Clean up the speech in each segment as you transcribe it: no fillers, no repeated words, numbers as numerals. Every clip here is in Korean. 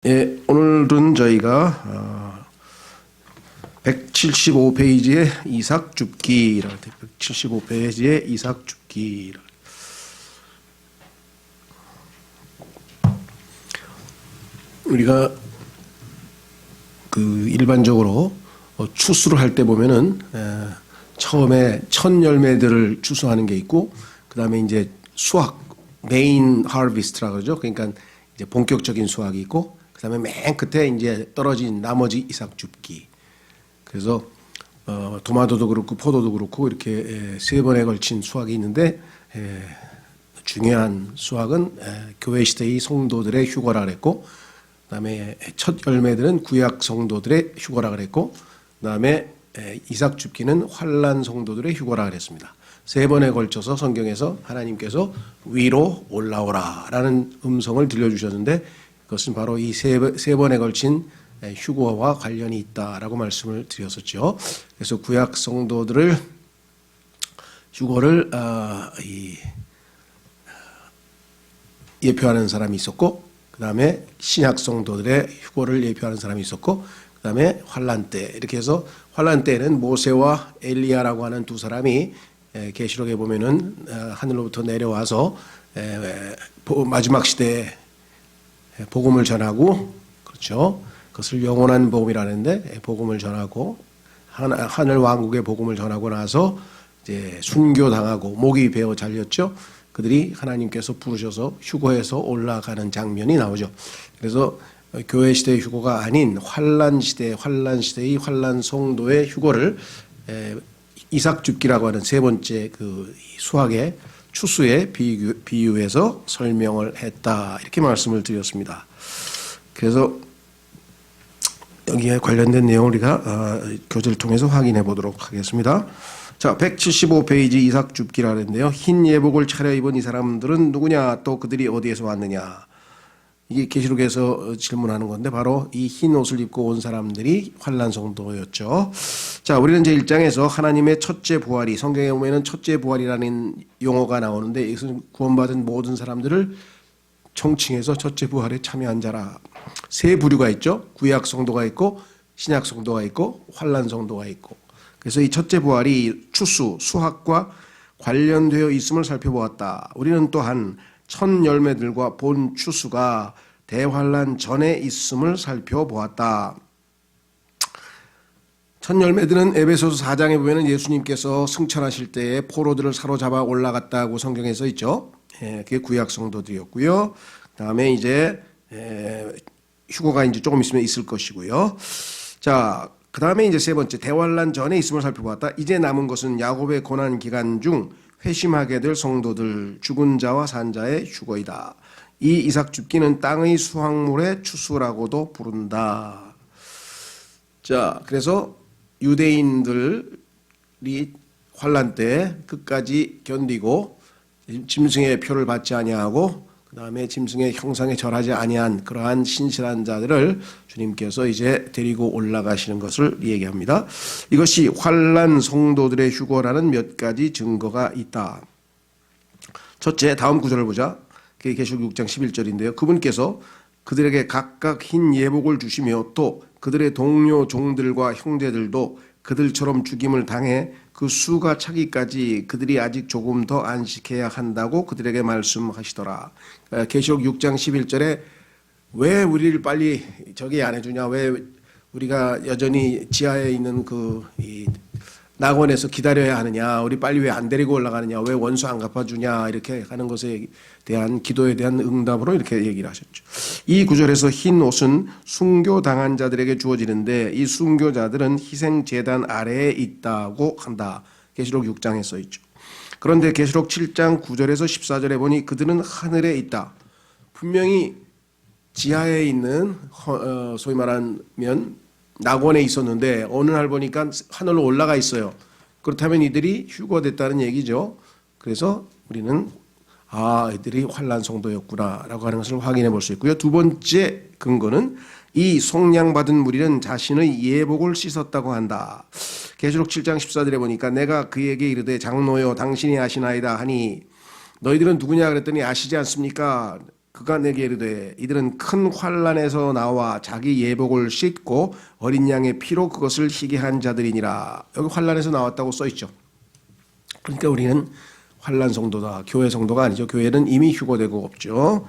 예, 오늘은 저희가 175페이지의 이삭 줍기라고 175페이지의 이삭 줍기. 우리가 그 일반적으로 추수를 할 때 보면은 처음에 첫 열매들을 추수하는 게 있고, 그 다음에 이제 수확 메인 하비스트라고 그러죠. 그러니까 이제 본격적인 수확이 있고, 그 다음에 맨 끝에 이제 떨어진 나머지 이삭 줍기. 그래서 토마토도 그렇고 포도도 그렇고 이렇게 세 번에 걸친 수확이 있는데, 중요한 수확은 교회 시대의 성도들의 휴거라 그랬고, 그다음에 첫 열매들은 구약 성도들의 휴거라 그랬고, 그다음에 이삭 줍기는 환난 성도들의 휴거라 그랬습니다. 세 번에 걸쳐서 성경에서 하나님께서 위로 올라오라라는 음성을 들려주셨는데, 그것은 바로 이 세 번에 걸친 휴거와 관련이 있다라고 말씀을 드렸었죠. 그래서 구약 성도들을 휴거를 예표하는 사람이 있었고, 그 다음에 신약 성도들의 휴거를 예표하는 사람이 있었고, 그 다음에 환난 때, 이렇게 해서 환난 때에는 모세와 엘리야라고 하는 두 사람이 계시록에 보면은 하늘로부터 내려와서 마지막 시대에 복음을 전하고, 그렇죠. 그것을 영원한 복음이라는데, 복음을 전하고 하늘 왕국의 복음을 전하고 나서 이제 순교당하고 목이 베어 잘렸죠. 그들이 하나님께서 부르셔서 휴거해서 올라가는 장면이 나오죠. 그래서 교회 시대의 휴거가 아닌 환난 시대의 환난 성도의 휴거를 이삭 줍기라고 하는 세 번째 그 수학의 추수에 비유해서 설명을 했다, 이렇게 말씀을 드렸습니다. 그래서 여기에 관련된 내용을 우리가 교재를 통해서 확인해 보도록 하겠습니다. 자, 175페이지 이삭 줍기라 그랬는데요. 흰 예복을 차려입은 이 사람들은 누구냐, 또 그들이 어디에서 왔느냐. 이게 계시록에서 질문하는 건데, 바로 이 흰 옷을 입고 온 사람들이 환난 성도였죠. 자, 우리는 제 1장에서 하나님의 첫째 부활이, 성경에 보면은 첫째 부활이라는 용어가 나오는데, 이것은 구원받은 모든 사람들을 총칭해서 첫째 부활에 참여한 자라. 세 부류가 있죠. 구약 성도가 있고, 신약 성도가 있고, 환난 성도가 있고. 그래서 이 첫째 부활이 추수, 수확과 관련되어 있음을 살펴보았다. 우리는 또한 첫 열매들과 본 추수가 대환난 전에 있음을 살펴보았다. 첫 열매들은 에베소서 4장에 보면 예수님께서 승천하실 때에 포로들을 사로잡아 올라갔다고 성경에 써 있죠. 그게 구약 성도들이었고요. 그다음에 이제 휴거가 이제 조금 있으면 있을 것이고요. 자, 그다음에 이제 세 번째 대환난 전에 있음을 살펴보았다. 이제 남은 것은 야곱의 고난 기간 중 회심하게 될 성도들, 죽은 자와 산 자의 휴거이다. 이 이삭 줍기는 땅의 수확물의 추수라고도 부른다. 자, 그래서 유대인들이 환난 때 끝까지 견디고 짐승의 표를 받지 아니하고, 그 다음에 짐승의 형상에 절하지 아니한 그러한 신실한 자들을 주님께서 이제 데리고 올라가시는 것을 얘기합니다. 이것이 환난 성도들의 휴거라는 몇 가지 증거가 있다. 첫째, 다음 구절을 보자. 그게 계시록 6장 11절인데요. 그분께서 그들에게 각각 흰 예복을 주시며 또 그들의 동료 종들과 형제들도 그들처럼 죽임을 당해 그 수가 차기까지 그들이 아직 조금 더 안식해야 한다고 그들에게 말씀하시더라. 계시록 6장 11절에 왜 우리를 빨리 저기 안 해주냐, 왜 우리가 여전히 지하에 있는 이 낙원에서 기다려야 하느냐, 우리 빨리 왜 안 데리고 올라가느냐, 왜 원수 안 갚아주냐, 이렇게 하는 것에 대한 기도에 대한 응답으로 이렇게 얘기를 하셨죠. 이 구절에서 흰 옷은 순교당한 자들에게 주어지는데, 이 순교자들은 희생제단 아래에 있다고 한다. 계시록 6장에 써 있죠. 그런데 계시록 7장 9절에서 14절에 보니 그들은 하늘에 있다. 분명히 지하에 있는 소위 말하면 낙원에 있었는데 어느 날 보니까 하늘로 올라가 있어요. 그렇다면 이들이 휴거됐다는 얘기죠. 그래서 우리는 이들이 환난 성도였구나라고 하는 것을 확인해 볼 수 있고요. 두 번째 근거는 이 속량받은 무리는 자신의 예복을 씻었다고 한다. 계시록 7장 14절에 보니까 내가 그에게 이르되 장로여 당신이 아시나이다 하니 너희들은 누구냐 그랬더니 아시지 않습니까? 그가 내게 이르되 이들은 큰 환난에서 나와 자기 예복을 씻고 어린 양의 피로 그것을 희게 한 자들이니라. 여기 환난에서 나왔다고 써 있죠. 그러니까 우리는 환난 성도다. 교회 성도가 아니죠. 교회는 이미 휴거되고 없죠.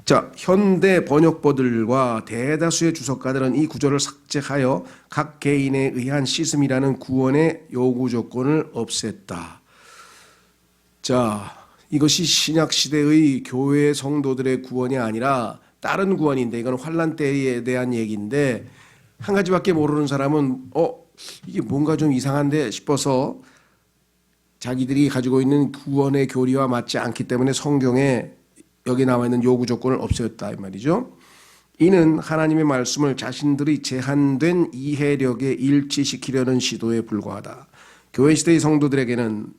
자, 현대 번역본들과 대다수의 주석가들은 이 구절을 삭제하여 각 개인에 의한 씻음이라는 구원의 요구 조건을 없앴다. 자, 이것이 신약 시대의 교회 성도들의 구원이 아니라 다른 구원인데, 이건 환난 때에 대한 얘기인데, 한 가지밖에 모르는 사람은 이게 뭔가 좀 이상한데 싶어서 자기들이 가지고 있는 구원의 교리와 맞지 않기 때문에 성경에 여기 나와 있는 요구 조건을 없애었다 이 말이죠. 이는 하나님의 말씀을 자신들의 제한된 이해력에 일치시키려는 시도에 불과하다. 교회 시대의 성도들에게는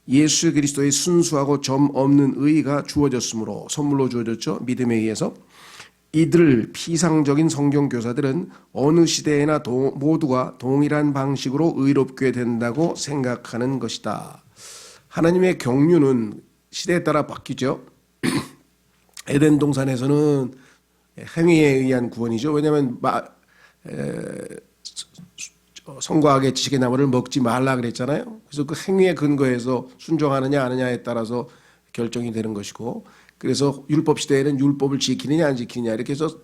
예수 그리스도의 순수하고 점 없는 의가 주어졌으므로, 선물로 주어졌죠. 믿음에 의해서. 이들 피상적인 성경 교사들은 어느 시대에나 모두가 동일한 방식으로 의롭게 된다고 생각하는 것이다. 하나님의 경륜은 시대에 따라 바뀌죠. 에덴 동산에서는 행위에 의한 구원이죠. 왜냐하면 선과 악의 지식의 나무를 먹지 말라 그랬잖아요. 그래서 그 행위에 근거해서 순종하느냐 안 하느냐에 따라서 결정이 되는 것이고, 그래서 율법 시대에는 율법을 지키느냐 안 지키느냐 이렇게 해서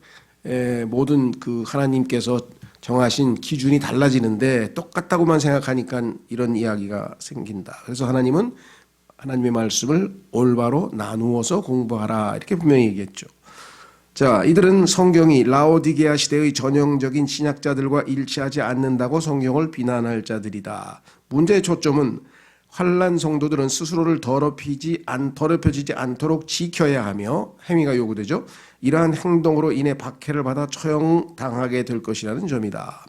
모든 그 하나님께서 정하신 기준이 달라지는데 똑같다고만 생각하니까 이런 이야기가 생긴다. 그래서 하나님은 하나님의 말씀을 올바로 나누어서 공부하라 이렇게 분명히 얘기했죠. 자, 이들은 성경이 라오디게아 시대의 전형적인 신약자들과 일치하지 않는다고 성경을 비난할 자들이다. 문제의 초점은 환난 성도들은 스스로를 더럽혀지지 않도록 지켜야 하며 행위가 요구되죠. 이러한 행동으로 인해 박해를 받아 처형당하게 될 것이라는 점이다.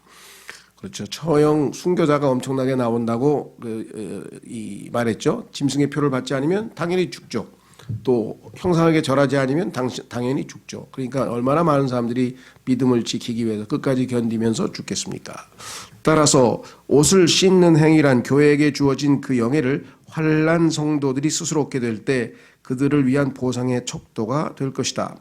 그렇죠. 처형 순교자가 엄청나게 나온다고 말했죠. 짐승의 표를 받지 않으면 당연히 죽죠. 또 형상에게 절하지 않으면 당연히 죽죠. 그러니까 얼마나 많은 사람들이 믿음을 지키기 위해서 끝까지 견디면서 죽겠습니까? 따라서 옷을 씻는 행위란 교회에게 주어진 그 영예를 환난 성도들이 스스로 얻게 될 때 그들을 위한 보상의 척도가 될 것이다.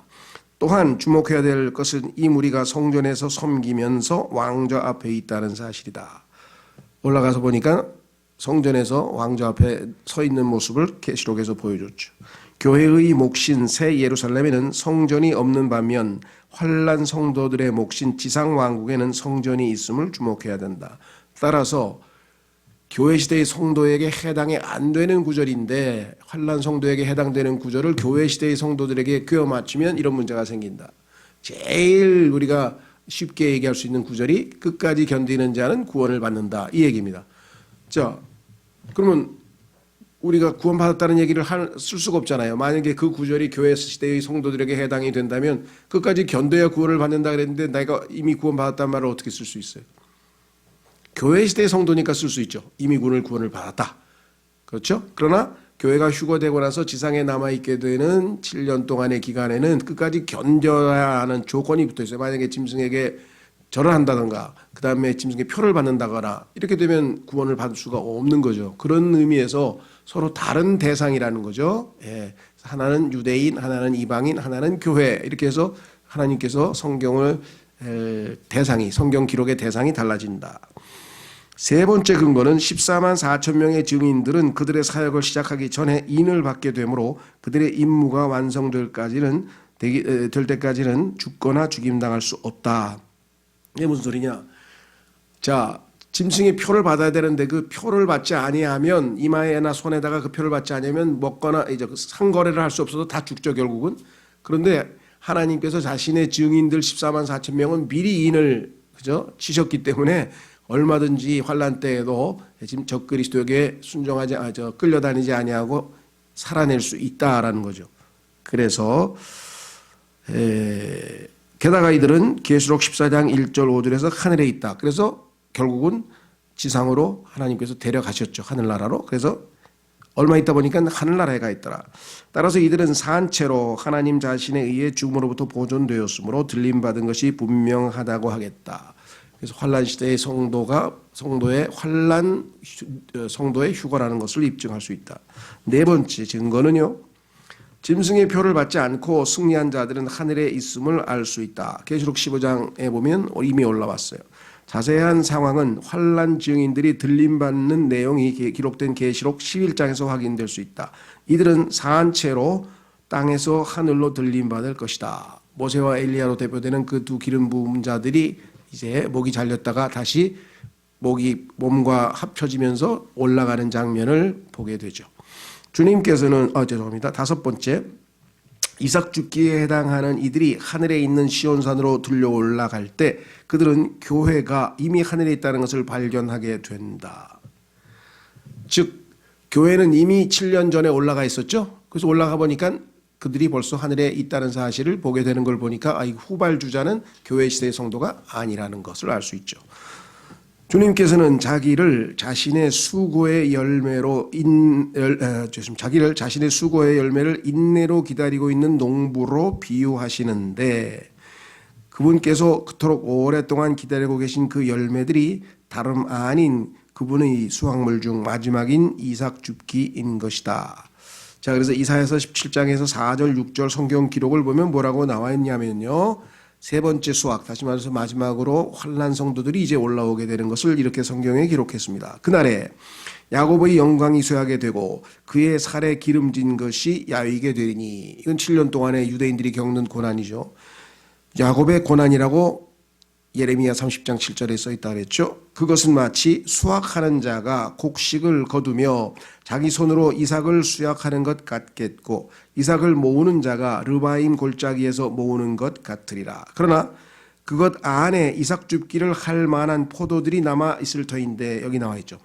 또한 주목해야 될 것은 이 무리가 성전에서 섬기면서 왕좌 앞에 있다는 사실이다. 올라가서 보니까 성전에서 왕좌 앞에 서 있는 모습을 계시록에서 보여줬죠. 교회의 몫인 새 예루살렘에는 성전이 없는 반면 환난 성도들의 몫인 지상 왕국에는 성전이 있음을 주목해야 된다. 따라서 교회 시대의 성도에게 해당이 안 되는 구절인데 환난 성도에게 해당되는 구절을 교회 시대의 성도들에게 꿰어 맞추면 이런 문제가 생긴다. 제일 우리가 쉽게 얘기할 수 있는 구절이 끝까지 견디는 자는 구원을 받는다 이 얘기입니다. 자, 그러면 우리가 구원받았다는 얘기를 쓸 수가 없잖아요. 만약에 그 구절이 교회 시대의 성도들에게 해당이 된다면 끝까지 견뎌야 구원을 받는다 그랬는데 내가 이미 구원받았다는 말을 어떻게 쓸 수 있어요? 교회 시대의 성도니까 쓸 수 있죠. 이미 구원을 받았다. 그렇죠? 그러나 교회가 휴거되고 나서 지상에 남아있게 되는 7년 동안의 기간에는 끝까지 견뎌야 하는 조건이 붙어 있어요. 만약에 짐승에게 절을 한다든가 그 다음에 짐승의 표를 받는다거나 이렇게 되면 구원을 받을 수가 없는 거죠. 그런 의미에서 서로 다른 대상이라는 거죠. 예. 하나는 유대인, 하나는 이방인, 하나는 교회 이렇게 해서 하나님께서 성경을 대상이, 성경 기록의 대상이 달라진다. 세 번째 근거는 14만 4천 명의 증인들은 그들의 사역을 시작하기 전에 인을 받게 되므로 그들의 임무가 완성될 때까지는 죽거나 죽임당할 수 없다. 이게 무슨 소리냐? 자, 짐승의 표를 받아야 되는데 그 표를 받지 아니하면 이마에나 손에다가 그 표를 받지 아니하면 먹거나 이제 상거래를 할 수 없어서 다 죽죠 결국은. 그런데 하나님께서 자신의 증인들 14만 4천 명은 미리 인을 그죠 치셨기 때문에 얼마든지 환난 때에도 지금 적그리스도에게 끌려다니지 아니하고 살아낼 수 있다라는 거죠. 그래서 게다가 이들은 계시록 14장 1절 5절에서 하늘에 있다. 그래서 결국은 지상으로 하나님께서 데려가셨죠. 하늘나라로. 그래서 얼마 있다 보니까 하늘나라에 가 있더라. 따라서 이들은 산채로 하나님 자신에 의해 죽음으로부터 보존되었으므로 들림받은 것이 분명하다고 하겠다. 그래서 환란 시대의 성도의 휴거라는 것을 입증할 수 있다. 네 번째 증거는요. 짐승의 표를 받지 않고 승리한 자들은 하늘에 있음을 알 수 있다. 계시록 15장에 보면 이미 올라왔어요. 자세한 상황은 환난 증인들이 들림받는 내용이 기록된 계시록 11장에서 확인될 수 있다. 이들은 사한 채로 땅에서 하늘로 들림받을 것이다. 모세와 엘리야로 대표되는 그 두 기름 부은 자들이 이제 목이 잘렸다가 다시 목이 몸과 합쳐지면서 올라가는 장면을 보게 되죠. 주님께서는 죄송합니다. 다섯 번째, 이삭 죽기에 해당하는 이들이 하늘에 있는 시온산으로 들려 올라갈 때 그들은 교회가 이미 하늘에 있다는 것을 발견하게 된다. 즉 교회는 이미 7년 전에 올라가 있었죠. 그래서 올라가 보니까 그들이 벌써 하늘에 있다는 사실을 보게 되는 걸 보니까 후발주자는 교회 시대의 성도가 아니라는 것을 알 수 있죠. 주님께서는 자기를 자신의 수고의 열매를 인내로 기다리고 있는 농부로 비유하시는데 그분께서 그토록 오랫동안 기다리고 계신 그 열매들이 다름 아닌 그분의 수확물 중 마지막인 이삭 줍기인 것이다. 자, 그래서 이사야서 17장에서 4절 6절 성경 기록을 보면 뭐라고 나와 있냐면요. 세 번째 수확, 다시 말해서 마지막으로 환난 성도들이 이제 올라오게 되는 것을 이렇게 성경에 기록했습니다. 그날에 야곱의 영광이 쇠하게 되고 그의 살에 기름진 것이 야위게 되리니, 이건 7년 동안에 유대인들이 겪는 고난이죠. 야곱의 고난이라고 예레미야 30장 7절에 써있다 그랬죠. 그것은 마치 수확하는 자가 곡식을 거두며 자기 손으로 이삭을 수확하는 것 같겠고 이삭을 모으는 자가 르바임 골짜기에서 모으는 것 같으리라. 그러나 그것 안에 이삭 줍기를 할 만한 포도들이 남아 있을 터인데, 여기 나와 있죠.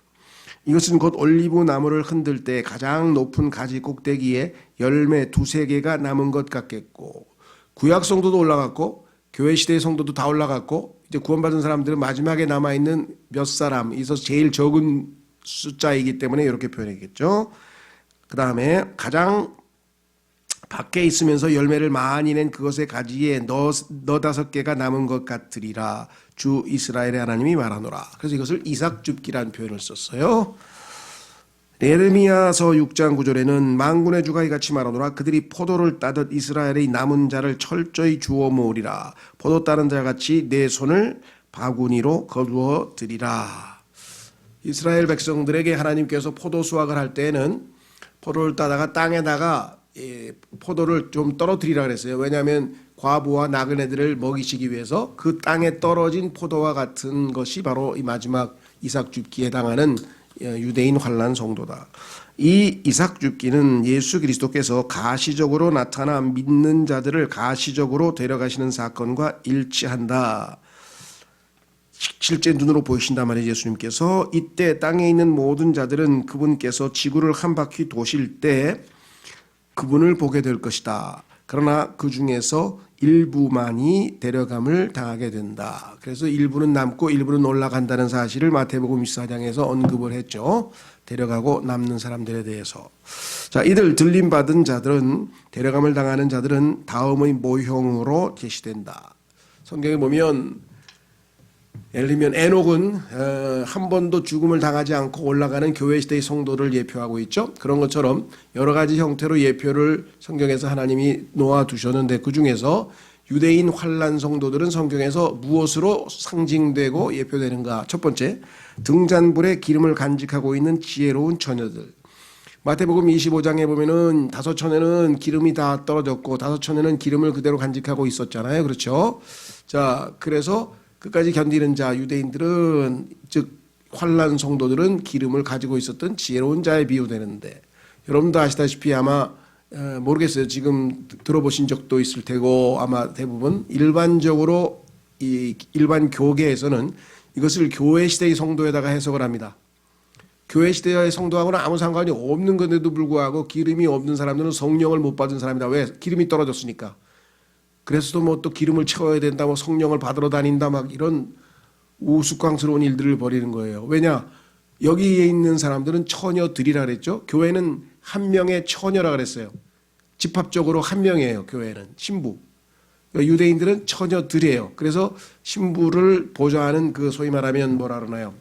이것은 곧 올리브 나무를 흔들 때 가장 높은 가지 꼭대기에 열매 두세 개가 남은 것 같겠고, 구약 성도도 올라갔고 교회 시대의 성도도 다 올라갔고 이제 구원받은 사람들은 마지막에 남아있는 몇 사람, 있어서 제일 적은 숫자이기 때문에 이렇게 표현했겠죠. 그 다음에 가장 밖에 있으면서 열매를 많이 낸 그것의 가지에 너다섯 개가 남은 것 같으리라. 주 이스라엘의 하나님이 말하노라. 그래서 이것을 이삭 줍기라는 표현을 썼어요. 예레미야서 6장 9절에는 만군의 주가 이같이 말하노라. 그들이 포도를 따듯 이스라엘의 남은 자를 철저히 주워 모으리라. 포도 따는 자같이 내 손을 바구니로 거두어 드리라. 이스라엘 백성들에게 하나님께서 포도 수확을 할 때는 포도를 따다가 땅에다가 포도를 좀 떨어뜨리라 그랬어요. 왜냐하면 과부와 나그네들을 먹이시기 위해서 그 땅에 떨어진 포도와 같은 것이 바로 이 마지막 이삭 줍기에 해당하는 유대인 환난 성도다. 이 이삭 줍기는 예수 그리스도께서 가시적으로 나타나 믿는 자들을 가시적으로 데려가시는 사건과 일치한다. 실제 눈으로 보이신단 말이에요. 예수님께서 이때 땅에 있는 모든 자들은 그분께서 지구를 한 바퀴 도실 때 그분을 보게 될 것이다. 그러나 그 중에서 일부만이 데려감을 당하게 된다. 그래서 일부는 남고 일부는 올라간다는 사실을 마태복음 24장에서 언급을 했죠. 데려가고 남는 사람들에 대해서. 자, 이들 들림받은 자들은, 데려감을 당하는 자들은 다음의 모형으로 제시된다. 성경에 보면 예를 들면 에녹은 한 번도 죽음을 당하지 않고 올라가는 교회 시대의 성도를 예표하고 있죠. 그런 것처럼 여러 가지 형태로 예표를 성경에서 하나님이 놓아두셨는데 그중에서 유대인 환난 성도들은 성경에서 무엇으로 상징되고 예표되는가. 첫 번째, 등잔불에 기름을 간직하고 있는 지혜로운 처녀들. 마태복음 25장에 보면은 5처녀는 기름이 다 떨어졌고 5처녀는 기름을 그대로 간직하고 있었잖아요. 그렇죠? 자, 그래서 끝까지 견디는 자, 유대인들은, 즉 환난 성도들은 기름을 가지고 있었던 지혜로운 자에 비유되는데, 여러분도 아시다시피 아마 모르겠어요. 지금 들어보신 적도 있을 테고 아마 대부분 일반적으로 이 일반 교계에서는 이것을 교회 시대의 성도에다가 해석을 합니다. 교회 시대의 성도하고는 아무 상관이 없는 건데도 불구하고 기름이 없는 사람들은 성령을 못 받은 사람이다. 왜? 기름이 떨어졌으니까. 그래서도 뭐 또 기름을 채워야 된다, 뭐 성령을 받으러 다닌다, 막 이런 우스꽝스러운 일들을 벌이는 거예요. 왜냐? 여기에 있는 사람들은 처녀들이라 그랬죠. 교회는 한 명의 처녀라 그랬어요. 집합적으로 한 명이에요. 교회는 신부. 유대인들은 처녀들이에요. 그래서 신부를 보좌하는 그 소위 말하면 뭐라 그러나요?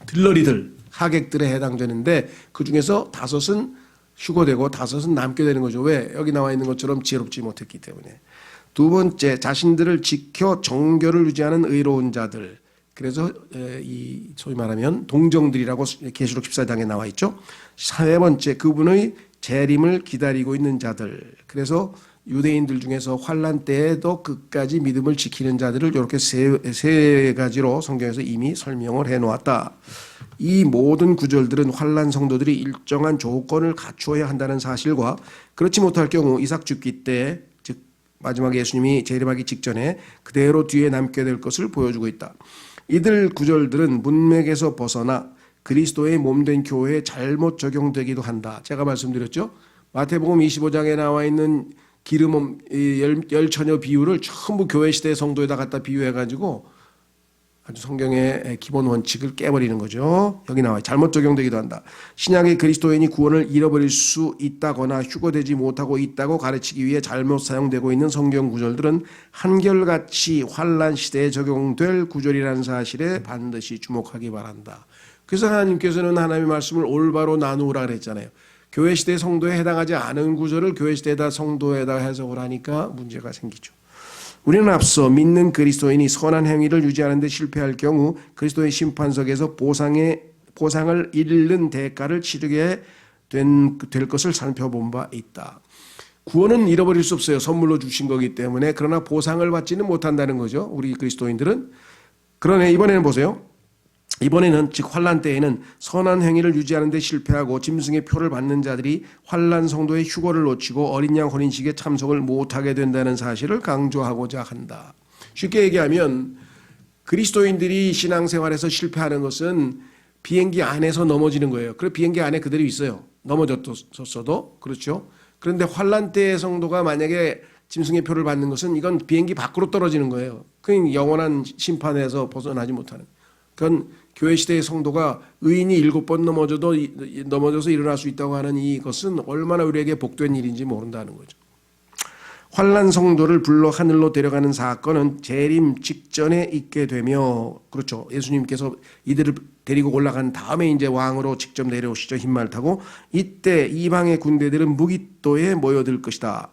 들러리들, 하객들에 해당되는데 그 중에서 5은 휴거되고 다섯은 남게 되는 거죠. 왜? 여기 나와 있는 것처럼 지혜롭지 못했기 때문에. 두 번째, 자신들을 지켜 정결을 유지하는 의로운 자들. 그래서 이 소위 말하면 동정들이라고 계시록 14장에 나와 있죠. 세 번째, 그분의 재림을 기다리고 있는 자들. 그래서 유대인들 중에서 환란 때에도 끝까지 믿음을 지키는 자들을 이렇게 세 가지로 성경에서 이미 설명을 해놓았다. 이 모든 구절들은 환란 성도들이 일정한 조건을 갖추어야 한다는 사실과 그렇지 못할 경우 이삭 죽기 때, 즉 마지막 예수님이 재림하기 직전에 그대로 뒤에 남게 될 것을 보여주고 있다. 이들 구절들은 문맥에서 벗어나 그리스도의 몸된 교회에 잘못 적용되기도 한다. 제가 말씀드렸죠. 마태복음 25장에 나와 있는 기름 열 처녀 비유를 전부 교회 시대 성도에다 갖다 비유해가지고 아주 성경의 기본 원칙을 깨버리는 거죠. 여기 나와요. 잘못 적용되기도 한다. 신약의 그리스도인이 구원을 잃어버릴 수 있다거나 휴거되지 못하고 있다고 가르치기 위해 잘못 사용되고 있는 성경 구절들은 한결같이 환란 시대에 적용될 구절이라는 사실에 반드시 주목하기 바란다. 그래서 하나님께서는 하나님의 말씀을 올바로 나누라 그랬잖아요. 교회 시대 성도에 해당하지 않은 구절을 교회 시대에다 성도에다 해석을 하니까 문제가 생기죠. 우리는 앞서 믿는 그리스도인이 선한 행위를 유지하는 데 실패할 경우 그리스도의 심판석에서 보상을 잃는 대가를 치르게 될 것을 살펴본 바 있다. 구원은 잃어버릴 수 없어요. 선물로 주신 거기 때문에. 그러나 보상을 받지는 못한다는 거죠. 우리 그리스도인들은. 그러네 이번에는 보세요. 이번에는 즉 환란 때에는 선한 행위를 유지하는 데 실패하고 짐승의 표를 받는 자들이 환란 성도의 휴거를 놓치고 어린 양 혼인식에 참석을 못하게 된다는 사실을 강조하고자 한다. 쉽게 얘기하면 그리스도인들이 신앙생활에서 실패하는 것은 비행기 안에서 넘어지는 거예요. 그래 비행기 안에 그대로 있어요. 넘어졌어도. 그렇죠. 그런데 환란 때의 성도가 만약에 짐승의 표를 받는 것은 이건 비행기 밖으로 떨어지는 거예요. 그러니까 영원한 심판에서 벗어나지 못하는. 그건 교회 시대의 성도가 의인이 7번 넘어져서 일어날 수 있다고 하는 이것은 얼마나 우리에게 복된 일인지 모른다는 거죠. 환란 성도를 불러 하늘로 데려가는 사건은 재림 직전에 있게 되며, 그렇죠. 예수님께서 이들을 데리고 올라간 다음에 이제 왕으로 직접 내려오시죠. 흰말 타고. 이때 이방의 군대들은 무기또에 모여들 것이다.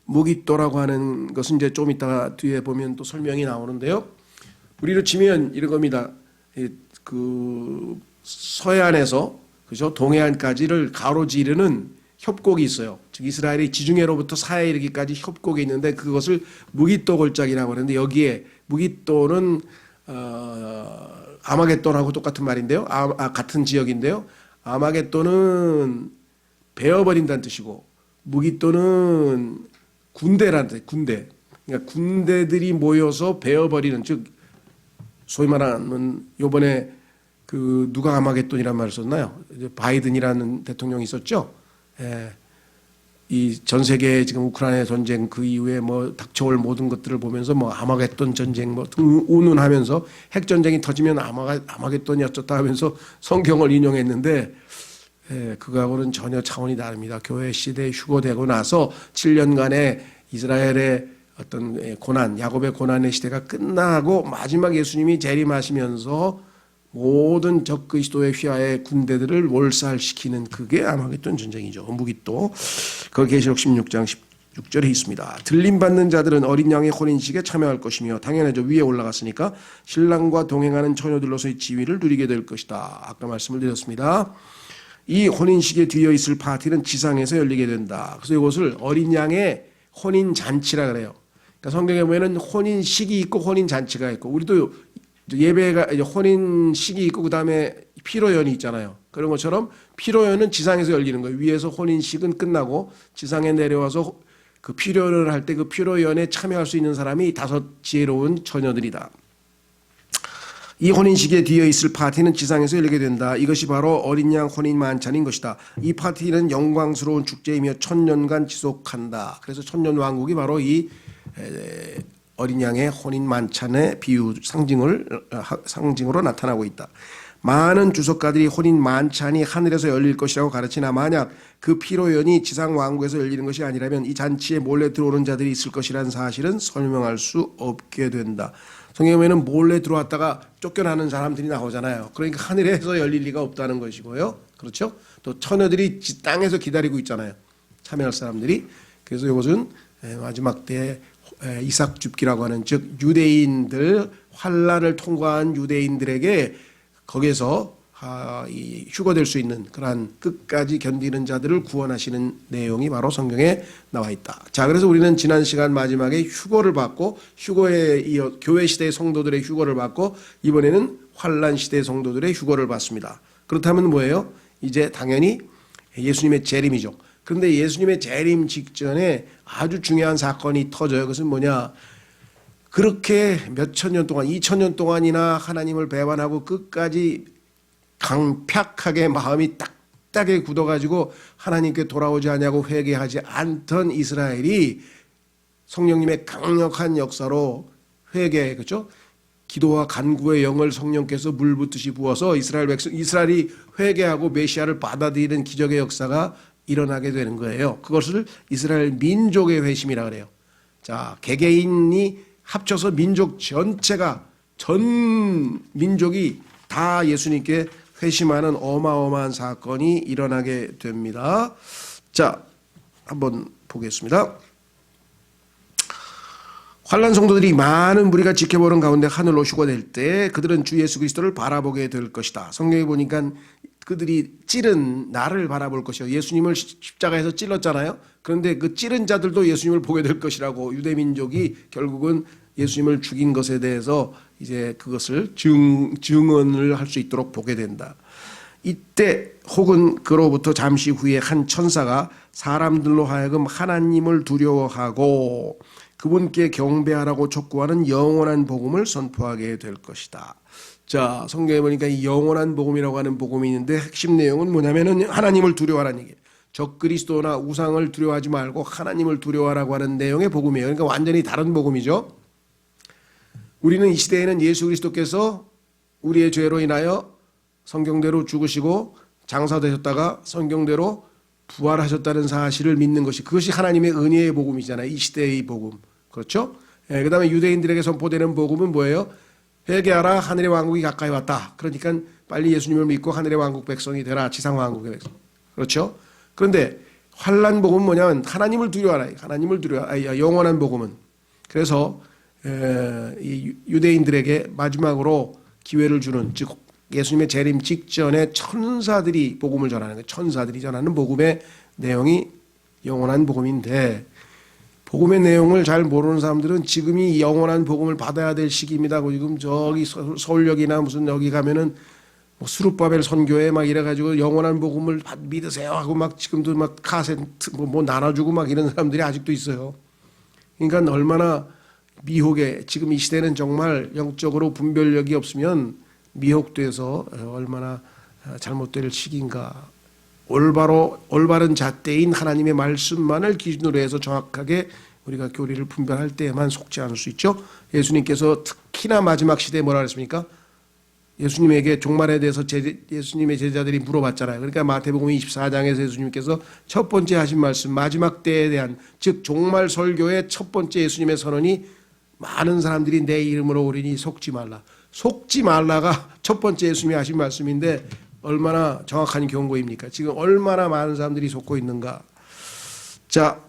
무기또라고 하는 것은 이제 좀 이따가 뒤에 보면 또 설명이 나오는데요. 우리로 치면 이런 겁니다. 그 서해안에서 그죠 동해안까지를 가로지르는 협곡이 있어요. 즉 이스라엘이 지중해로부터 사해에 이르기까지 협곡이 있는데 그것을 무기또 골짜기라고 하는데 여기에 무기또는 아마겟돈하고 똑같은 말인데요. 같은 지역인데요. 아마겟돈은 베어버린다는 뜻이고 무기또는 군대라는 뜻. 군대. 그러니까 군대들이 모여서 베어버리는 즉 소위 말하면 요번에 그 누가 아마겟돈이라는 말을 썼나요? 바이든이라는 대통령이 있었죠. 예. 이 전 세계 지금 우크라이나 전쟁 그 이후에 뭐 닥쳐올 모든 것들을 보면서 뭐 아마겟돈 전쟁 뭐 운운하면서 핵 전쟁이 터지면 아마겟돈이 어쩌다 하면서 성경을 인용했는데 그거하고는 전혀 차원이 다릅니다. 교회 시대에 휴거되고 나서 7년간의 이스라엘의 어떤 고난, 야곱의 고난의 시대가 끝나고 마지막 예수님이 재림하시면서 모든 적 그리스도의 휘하의 군대들을 몰살시키는 그게 아마겟돈 전쟁이죠. 무기또. 그 계시록 16장 16절에 있습니다. 들림받는 자들은 어린 양의 혼인식에 참여할 것이며 당연하죠. 위에 올라갔으니까 신랑과 동행하는 처녀들로서의 지위를 누리게 될 것이다. 아까 말씀을 드렸습니다. 이 혼인식에 뒤에 있을 파티는 지상에서 열리게 된다. 그래서 이것을 어린 양의 혼인 잔치라 그래요. 그러니까 성경에 보면은 혼인식이 있고 혼인잔치가 있고 우리도 예배가 혼인식이 있고 그다음에 피로연이 있잖아요. 그런 것처럼 피로연은 지상에서 열리는 거예요. 위에서 혼인식은 끝나고 지상에 내려와서 그 피로연을 할 때 그 피로연에 참여할 수 있는 사람이 5 지혜로운 처녀들이다. 이 혼인식에 뒤에 있을 파티는 지상에서 열리게 된다. 이것이 바로 어린 양 혼인 만찬인 것이다. 이 파티는 영광스러운 축제이며 1000년간 지속한다. 그래서 천년 왕국이 바로 이 어린 양의 혼인 만찬의 비유 상징으로 나타나고 있다. 많은 주석가들이 혼인 만찬이 하늘에서 열릴 것이라고 가르치나 만약 그 피로연이 지상 왕국에서 열리는 것이 아니라면 이 잔치에 몰래 들어오는 자들이 있을 것이라는 사실은 설명할 수 없게 된다. 성경에 보면 몰래 들어왔다가 쫓겨나는 사람들이 나오잖아요. 그러니까 하늘에서 열릴 리가 없다는 것이고요. 그렇죠? 또 처녀들이 땅에서 기다리고 있잖아요. 참여할 사람들이. 그래서 이것은 마지막 때 이삭 줍기라고 하는, 즉 유대인들, 환란을 통과한 유대인들에게 거기에서 이 휴거될 수 있는 그러한 끝까지 견디는 자들을 구원하시는 내용이 바로 성경에 나와 있다. 자, 그래서 우리는 지난 시간 마지막에 휴거를 받고, 휴거에 이어 교회 시대의 성도들의 휴거를 받고, 이번에는 환란 시대의 성도들의 휴거를 받습니다. 그렇다면 뭐예요? 이제 당연히 예수님의 재림이죠. 그런데 예수님의 재림 직전에 아주 중요한 사건이 터져요. 그것은 뭐냐? 그렇게 몇천 년 동안, 2000년 동안이나 하나님을 배반하고 끝까지 강팍하게 마음이 딱딱하게 굳어가지고 하나님께 돌아오지 않냐고 회개하지 않던 이스라엘이 성령님의 강력한 역사로 회개, 그렇죠? 기도와 간구의 영을 성령께서 물 붓듯이 부어서 이스라엘이 회개하고 메시아를 받아들이는 기적의 역사가 일어나게 되는 거예요. 그것을 이스라엘 민족의 회심이라 그래요. 자, 개개인이 합쳐서 민족 전체가, 전 민족이 다 예수님께 회심하는 어마어마한 사건이 일어나게 됩니다. 자, 한번 보겠습니다. 환난 성도들이 많은 무리가 지켜보는 가운데 하늘로 휴거될 때 그들은 주 예수 그리스도를 바라보게 될 것이다. 성경에 보니까 그들이 찌른 나를 바라볼 것이요. 예수님을 십자가에서 찔렀잖아요. 그런데 그 찌른 자들도 예수님을 보게 될 것이라고, 유대민족이 결국은 예수님을 죽인 것에 대해서 이제 그것을 증언을 할 수 있도록 보게 된다. 이때 혹은 그로부터 잠시 후에 한 천사가 사람들로 하여금 하나님을 두려워하고 그분께 경배하라고 촉구하는 영원한 복음을 선포하게 될 것이다. 자, 성경에 보니까 이 영원한 복음이라고 하는 복음이 있는데 핵심 내용은 뭐냐면은 하나님을 두려워하라는 얘기예요. 적그리스도나 우상을 두려워하지 말고 하나님을 두려워하라고 하는 내용의 복음이에요. 그러니까 완전히 다른 복음이죠. 우리는 이 시대에는 예수 그리스도께서 우리의 죄로 인하여 성경대로 죽으시고 장사되셨다가 성경대로 부활하셨다는 사실을 믿는 것이, 그것이 하나님의 은혜의 복음이잖아요. 이 시대의 복음. 그렇죠? 그 다음에 유대인들에게 선포되는 복음은 뭐예요? 회개하라, 하늘의 왕국이 가까이 왔다. 그러니까 빨리 예수님을 믿고 하늘의 왕국 백성이 되라. 지상 왕국의 백성. 그렇죠? 그런데 환난 복음은 뭐냐면 하나님을 두려워하라. 하나님을 두려워하라. 영원한 복음은. 그래서 이 유대인들에게 마지막으로 기회를 주는, 즉 예수님의 재림 직전에 천사들이 복음을 전하는 거예요. 천사들이 전하는 복음의 내용이 영원한 복음인데, 복음의 내용을 잘 모르는 사람들은 지금이 영원한 복음을 받아야 될 시기입니다. 지금 저기 서울역이나 무슨 여기 가면은 뭐 수룹바벨 선교회 막 이래가지고 영원한 복음을 믿으세요 하고 막 지금도 막 카세트 뭐 나눠주고 막 이런 사람들이 아직도 있어요. 그러니까 얼마나 미혹에, 지금 이 시대는 정말 영적으로 분별력이 없으면 미혹돼서 얼마나 잘못될 시기인가. 올바른 잣대인 하나님의 말씀만을 기준으로 해서 정확하게 우리가 교리를 분별할 때에만 속지 않을 수 있죠. 예수님께서 특히나 마지막 시대에 뭐라 그랬습니까? 예수님에게 종말에 대해서 예수님의 제자들이 물어봤잖아요. 그러니까 마태복음 24장에서 예수님께서 첫 번째 하신 말씀, 마지막 때에 대한, 즉 종말 설교의 첫 번째 예수님의 선언이 많은 사람들이 내 이름으로 오리니 속지 말라. 속지 말라가 첫 번째 예수님이 하신 말씀인데 얼마나 정확한 경고입니까? 지금 얼마나 많은 사람들이 속고 있는가. 자,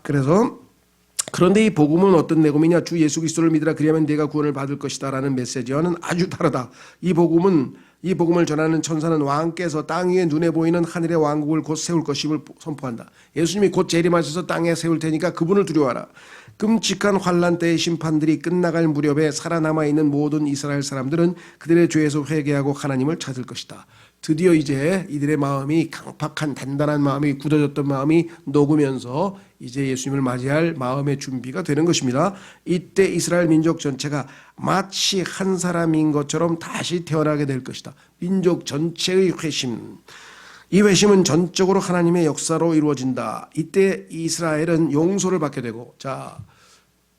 그런데 이 복음은 어떤 복음이냐? 주 예수 그리스도를 믿으라, 그리하면 네가 구원을 받을 것이다 라는 메시지와는 아주 다르다. 이 복음을 전하는 천사는 왕께서 땅 위에 눈에 보이는 하늘의 왕국을 곧 세울 것임을 선포한다. 예수님이 곧 재림하셔서 땅에 세울 테니까 그분을 두려워하라. 끔찍한 환란 때의 심판들이 끝나갈 무렵에 살아남아 있는 모든 이스라엘 사람들은 그들의 죄에서 회개하고 하나님을 찾을 것이다. 드디어 이제 이들의 마음이, 강팍한 단단한 마음이, 굳어졌던 마음이 녹으면서 이제 예수님을 맞이할 마음의 준비가 되는 것입니다. 이때 이스라엘 민족 전체가 마치 한 사람인 것처럼 다시 태어나게 될 것이다. 민족 전체의 회심. 이 회심은 전적으로 하나님의 역사로 이루어진다. 이때 이스라엘은 용서를 받게 되고, 자,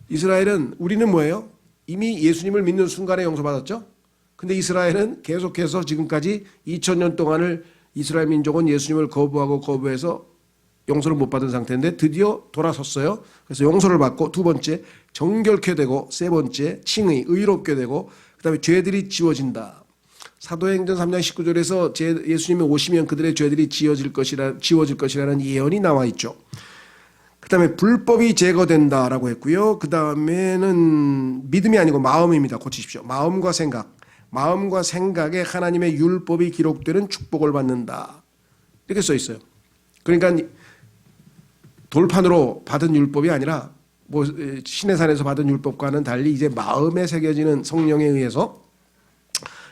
이스라엘은, 우리는 뭐예요? 이미 예수님을 믿는 순간에 용서받았죠? 근데 이스라엘은 계속해서 지금까지 2000년 동안을 이스라엘 민족은 예수님을 거부해서 용서를 못 받은 상태인데 드디어 돌아섰어요. 그래서 용서를 받고, 두 번째 정결케 되고, 세 번째 칭의, 의롭게 되고, 그 다음에 죄들이 지워진다. 사도행전 3장 19절에서 예수님이 오시면 그들의 죄들이 지워질 것이라는 예언이 나와 있죠. 그 다음에 불법이 제거된다라고 했고요. 그 다음에는 믿음이 아니고 마음입니다. 고치십시오. 마음과 생각. 마음과 생각에 하나님의 율법이 기록되는 축복을 받는다. 이렇게 써 있어요. 그러니까 돌판으로 받은 율법이 아니라 뭐 시내산에서 받은 율법과는 달리 이제 마음에 새겨지는 성령에 의해서.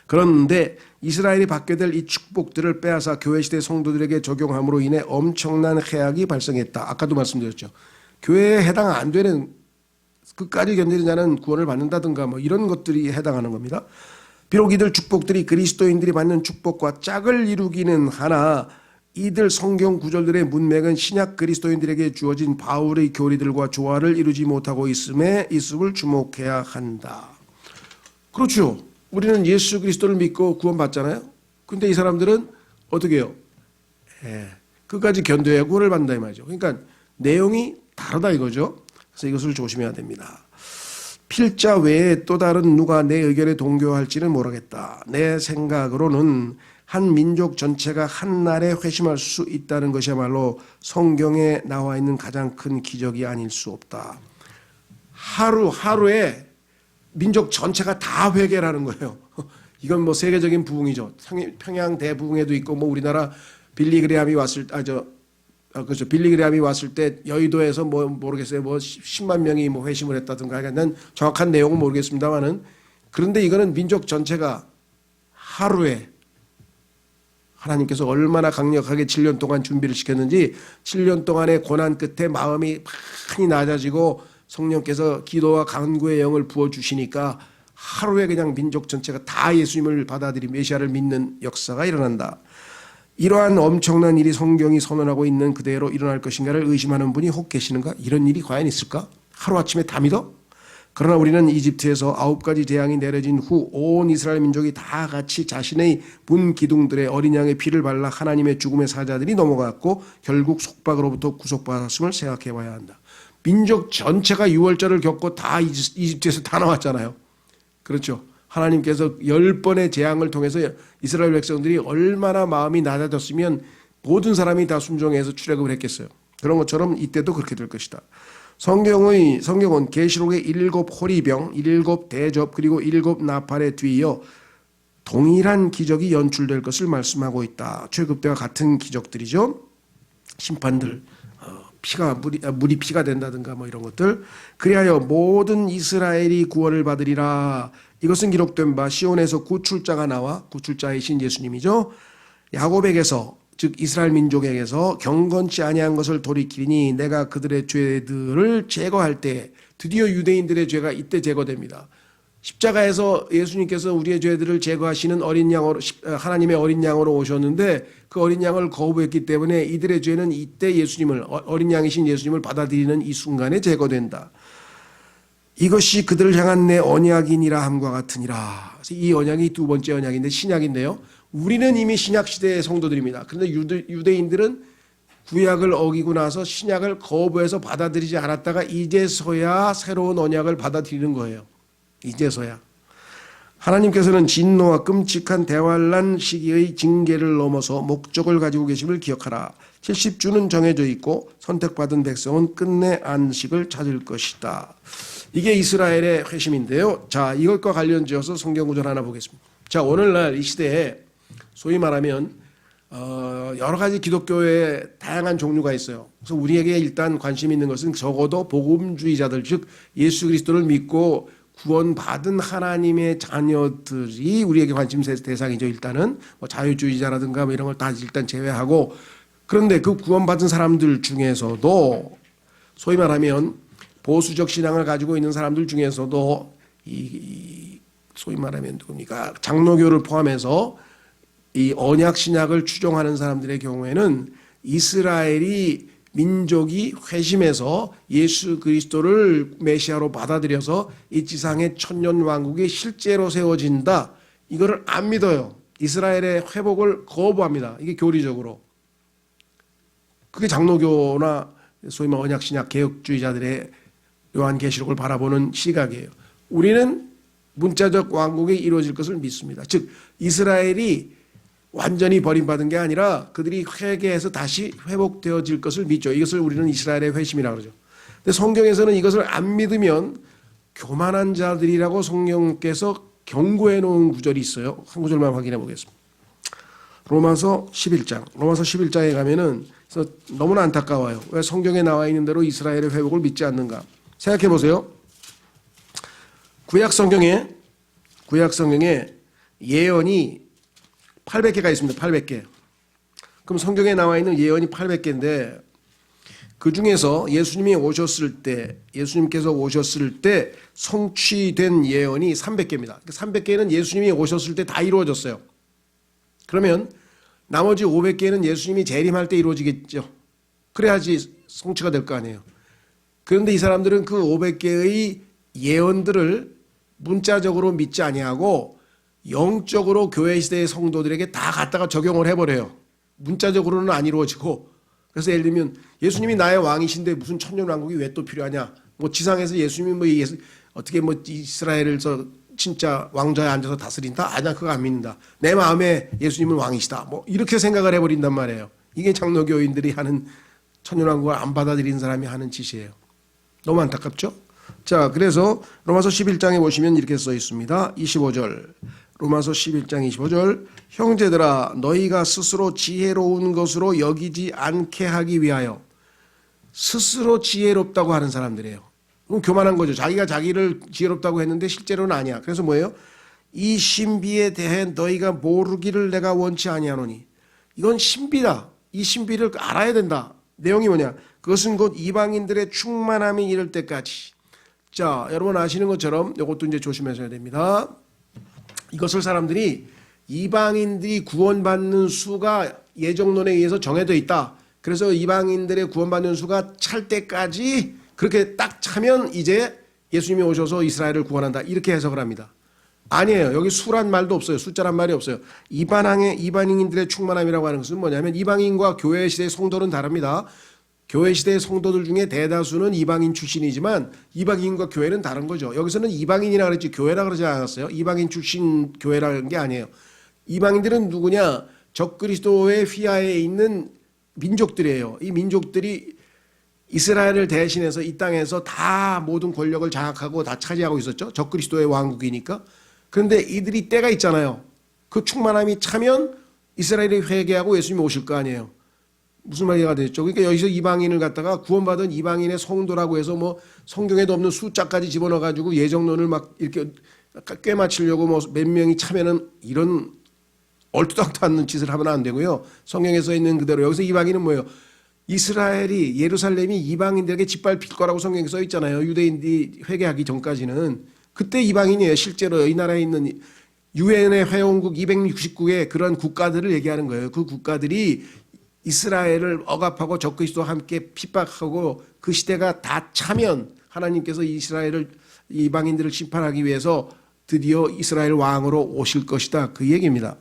그런데 이스라엘이 받게 될 이 축복들을 빼앗아 교회 시대 성도들에게 적용함으로 인해 엄청난 해악이 발생했다. 아까도 말씀드렸죠. 교회에 해당 안 되는 끝까지 견디는 자는 구원을 받는다든가 뭐 이런 것들이 해당하는 겁니다. 비록 이들 축복들이 그리스도인들이 받는 축복과 짝을 이루기는 하나 이들 성경 구절들의 문맥은 신약 그리스도인들에게 주어진 바울의 교리들과 조화를 이루지 못하고 있음을 주목해야 한다. 그렇죠. 우리는 예수 그리스도를 믿고 구원받잖아요. 근데 이 사람들은 어떻게 해요? 끝까지 견뎌야 구원을 받는다 이 말이죠. 그러니까 내용이 다르다 이거죠. 그래서 이것을 조심해야 됩니다. 필자 외에 또 다른 누가 내 의견에 동조할지는 모르겠다. 내 생각으로는 한 민족 전체가 한날에 회심할 수 있다는 것이야말로 성경에 나와 있는 가장 큰 기적이 아닐 수 없다. 하루에 민족 전체가 다 회개라는 거예요. 이건 뭐 세계적인 부흥이죠. 평양 대부흥에도 있고 뭐 우리나라 빌리그레함이 왔을 그렇죠. 빌리그레함이 왔을 때 여의도에서 뭐 모르겠어요. 뭐 10만 명이 뭐 회심을 했다든가. 난 정확한 내용은 모르겠습니다만은 그런데 이거는 민족 전체가 하루에 하나님께서 얼마나 강력하게 7년 동안 준비를 시켰는지 7년 동안의 고난 끝에 마음이 많이 낮아지고 성령께서 기도와 간구의 영을 부어주시니까 하루에 그냥 민족 전체가 다 예수님을 받아들이며 메시아를 믿는 역사가 일어난다. 이러한 엄청난 일이 성경이 선언하고 있는 그대로 일어날 것인가를 의심하는 분이 혹 계시는가? 이런 일이 과연 있을까? 하루아침에 다 믿어? 그러나 우리는 이집트에서 9가지 재앙이 내려진 후 온 이스라엘 민족이 다 같이 자신의 문 기둥들에 어린 양의 피를 발라 하나님의 죽음의 사자들이 넘어갔고 결국 속박으로부터 구속받았음을 생각해 봐야 한다. 민족 전체가 유월절을 겪고 다 이집트에서 다 나왔잖아요. 그렇죠. 하나님께서 10번의 재앙을 통해서 이스라엘 백성들이 얼마나 마음이 낮아졌으면 모든 사람이 다 순종해서 출애굽을 했겠어요. 그런 것처럼 이때도 그렇게 될 것이다. 성경은 계시록의 7 호리병, 7 대접 그리고 7 나팔에 뒤이어 동일한 기적이 연출될 것을 말씀하고 있다. 출애굽 때와 같은 기적들이죠. 심판들, 물이 피가 된다든가 뭐 이런 것들. 그리하여 모든 이스라엘이 구원을 받으리라. 이것은 기록된 바 시온에서 구출자가 나와 구출자이신 예수님이죠. 야곱에게서 즉 이스라엘 민족에게서 경건치 아니한 것을 돌이키리니 내가 그들의 죄들을 제거할 때 드디어 유대인들의 죄가 이때 제거됩니다. 십자가에서 예수님께서 우리의 죄들을 제거하시는 어린 양으로 하나님의 어린 양으로 오셨는데 그 어린 양을 거부했기 때문에 이들의 죄는 이때 예수님을 어린 양이신 예수님을 받아들이는 이 순간에 제거된다. 이것이 그들을 향한 내 언약이니라 함과 같으니라. 이 언약이 두 번째 언약인데 신약인데요. 우리는 이미 신약 시대의 성도들입니다. 그런데 유대인들은 구약을 어기고 나서 신약을 거부해서 받아들이지 않았다가 이제서야 새로운 언약을 받아들이는 거예요. 이제서야. 하나님께서는 진노와 끔찍한 대환란 시기의 징계를 넘어서 목적을 가지고 계심을 기억하라. 70주는 정해져 있고 선택받은 백성은 끝내 안식을 찾을 것이다. 이게 이스라엘의 회심인데요. 자, 이것과 관련지어서 성경 구절 하나 보겠습니다. 자, 오늘날 이 시대에 소위 말하면 여러 가지 기독교의 다양한 종류가 있어요. 그래서 우리에게 일단 관심 있는 것은 적어도 복음주의자들, 즉 예수 그리스도를 믿고 구원받은 하나님의 자녀들이 우리에게 관심 대상이죠. 일단은 뭐 자유주의자라든가 뭐 이런 걸 다 일단 제외하고, 그런데 그 구원받은 사람들 중에서도 소위 말하면 보수적 신앙을 가지고 있는 사람들 중에서도 이 소위 말하면 누굽니까? 장로교를 포함해서 이 언약 신약을 추종하는 사람들의 경우에는 이스라엘이 민족이 회심해서 예수 그리스도를 메시아로 받아들여서 이 지상의 천년 왕국이 실제로 세워진다. 이거를 안 믿어요. 이스라엘의 회복을 거부합니다. 이게 교리적으로. 그게 장로교나 소위 언약 신약 개혁주의자들의 요한계시록을 바라보는 시각이에요. 우리는 문자적 왕국이 이루어질 것을 믿습니다. 즉 이스라엘이 완전히 버림받은 게 아니라 그들이 회개해서 다시 회복되어질 것을 믿죠. 이것을 우리는 이스라엘의 회심이라고 그러죠. 근데 성경에서는 이것을 안 믿으면 교만한 자들이라고 성령께서 경고해 놓은 구절이 있어요. 한 구절만 확인해 보겠습니다. 로마서 11장. 로마서 11장에 가면은 그래서 너무나 안타까워요. 왜 성경에 나와 있는 대로 이스라엘의 회복을 믿지 않는가? 생각해 보세요. 구약 성경에 예언이 800개가 있습니다. 800개. 그럼 성경에 나와 있는 예언이 800개인데 그 중에서 예수님께서 오셨을 때 성취된 예언이 300개입니다. 300개는 예수님이 오셨을 때 다 이루어졌어요. 그러면 나머지 500개는 예수님이 재림할 때 이루어지겠죠. 그래야지 성취가 될 거 아니에요. 그런데 이 사람들은 그 500개의 예언들을 문자적으로 믿지 아니하고 영적으로 교회 시대의 성도들에게 다 갖다가 적용을 해버려요. 문자적으로는 안 이루어지고. 그래서 예를 들면 예수님이 나의 왕이신데 무슨 천년왕국이 왜 또 필요하냐. 뭐 지상에서 예수님이 어떻게 이스라엘에서 진짜 왕좌에 앉아서 다스린다? 아니야, 그거 안 믿는다. 내 마음에 예수님은 왕이시다. 뭐 이렇게 생각을 해버린단 말이에요. 이게 장로교인들이 하는 천년왕국을 안 받아들이는 사람이 하는 짓이에요. 너무 안타깝죠? 자, 그래서 로마서 11장에 보시면 이렇게 써 있습니다. 25절. 로마서 11장 25절. 형제들아 너희가 스스로 지혜로운 것으로 여기지 않게 하기 위하여. 스스로 지혜롭다고 하는 사람들이에요. 그럼 교만한 거죠. 자기가 자기를 지혜롭다고 했는데 실제로는 아니야. 그래서 뭐예요? 이 신비에 대해 너희가 모르기를 내가 원치 아니하노니. 이건 신비다. 이 신비를 알아야 된다. 내용이 뭐냐? 그것은 곧 이방인들의 충만함이 이를 때까지. 자, 여러분 아시는 것처럼 이것도 이제 조심하셔야 됩니다. 이것을 사람들이 이방인들이 구원받는 수가 예정론에 의해서 정해져 있다. 그래서 이방인들의 구원받는 수가 찰 때까지 그렇게 딱 차면 이제 예수님이 오셔서 이스라엘을 구원한다. 이렇게 해석을 합니다. 아니에요. 여기 수란 말도 없어요. 숫자란 말이 없어요. 이방인들의 충만함이라고 하는 것은 뭐냐면 이방인과 교회 시대의 성도는 다릅니다. 교회 시대의 성도들 중에 대다수는 이방인 출신이지만 이방인과 교회는 다른 거죠. 여기서는 이방인이라 그랬지 교회라 그러지 않았어요. 이방인 출신 교회라는 게 아니에요. 이방인들은 누구냐? 적그리스도의 휘하에 있는 민족들이에요. 이 민족들이 이스라엘을 대신해서 이 땅에서 다 모든 권력을 장악하고 다 차지하고 있었죠. 적그리스도의 왕국이니까. 그런데 이들이 때가 있잖아요. 그 충만함이 차면 이스라엘이 회개하고 예수님이 오실 거 아니에요. 무슨 말이가 됐죠? 그러니까 여기서 이방인을 갖다가 구원받은 이방인의 성도라고 해서 뭐 성경에도 없는 숫자까지 집어넣어가지고 예정론을 막 이렇게 꽤 맞추려고 뭐 몇 명이 차면은 이런 얼토당토 않는 짓을 하면 안 되고요. 성경에 써 있는 그대로 여기서 이방인은 뭐예요? 이스라엘이 예루살렘이 이방인들에게 짓밟힐 거라고 성경에 써 있잖아요. 유대인들이 회개하기 전까지는. 그때 이방인이에요. 실제로 이 나라에 있는 유엔의 회원국 269의 그런 국가들을 얘기하는 거예요. 그 국가들이 이스라엘을 억압하고 적그리스도와 함께 핍박하고 그 시대가 다 차면 하나님께서 이방인들을 심판하기 위해서 드디어 이스라엘 왕으로 오실 것이다. 그 얘기입니다.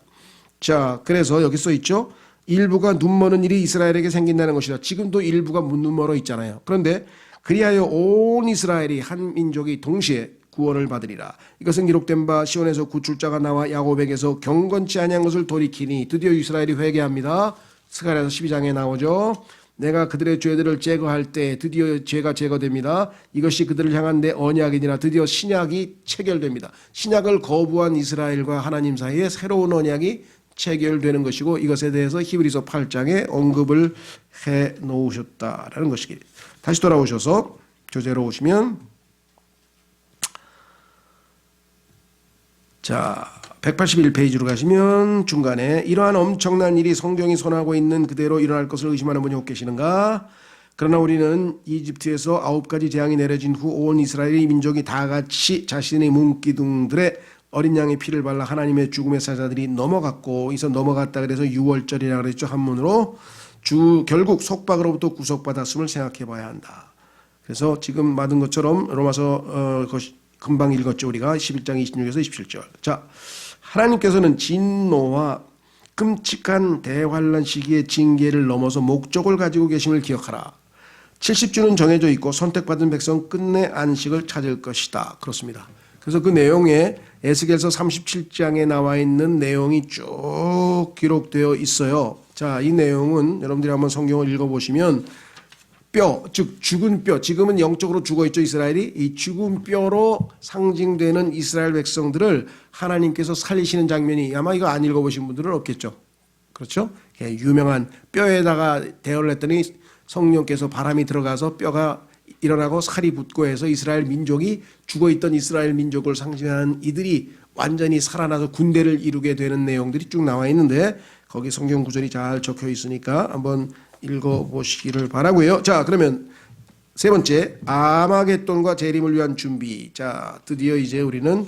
자, 그래서 여기 써 있죠. 일부가 눈머는 일이 이스라엘에게 생긴다는 것이다. 지금도 일부가 눈멀어 있잖아요. 그런데 그리하여 온 이스라엘이 한 민족이 동시에 구원을 받으리라. 이것은 기록된 바 시온에서 구출자가 나와 야곱에게서 경건치 아니한 것을 돌이키니 드디어 이스라엘이 회개합니다. 스가랴서 12장에 나오죠. 내가 그들의 죄들을 제거할 때 드디어 죄가 제거됩니다. 이것이 그들을 향한 내 언약이니라. 드디어 신약이 체결됩니다. 신약을 거부한 이스라엘과 하나님 사이에 새로운 언약이 체결되는 것이고 이것에 대해서 히브리서 8장에 언급을 해 놓으셨다라는 것이기. 다시 돌아오셔서 교재로 오시면 자 181페이지로 가시면 중간에 이러한 엄청난 일이 성경이 선하고 있는 그대로 일어날 것을 의심하는 분이 혹 계시는가? 그러나 우리는 이집트에서 9가지 재앙이 내려진 후 온 이스라엘의 민족이 다 같이 자신의 문기둥들의 어린 양의 피를 발라 하나님의 죽음의 사자들이 넘어갔고 이서 넘어갔다 그래서 6월절이라고 그랬죠. 한문으로 결국 속박으로부터 구속받았음을 생각해 봐야 한다. 그래서 지금 맞은 것처럼 로마서 금방 읽었죠. 우리가 11장 26에서 27절. 자, 하나님께서는 진노와 끔찍한 대환란 시기의 징계를 넘어서 목적을 가지고 계심을 기억하라. 70주는 정해져 있고 선택받은 백성 끝내 안식을 찾을 것이다. 그렇습니다. 그래서 그 내용에 에스겔서 37장에 나와 있는 내용이 쭉 기록되어 있어요. 자, 이 내용은 여러분들이 한번 성경을 읽어보시면 뼈, 즉 죽은 뼈, 지금은 영적으로 죽어있죠, 이스라엘이. 이 죽은 뼈로 상징되는 이스라엘 백성들을 하나님께서 살리시는 장면이, 아마 이거 안 읽어보신 분들은 없겠죠. 그렇죠? 유명한 뼈에다가 대여를 했더니 성령께서 바람이 들어가서 뼈가 일어나고 살이 붙고 해서 이스라엘 민족이, 죽어있던 이스라엘 민족을 상징하는 이들이 완전히 살아나서 군대를 이루게 되는 내용들이 쭉 나와 있는데, 거기 성경 구절이 잘 적혀 있으니까 한번 읽어보시기를 바라고요. 자, 그러면 세 번째, 아마겟돈과 재림을 위한 준비. 자, 드디어 이제 우리는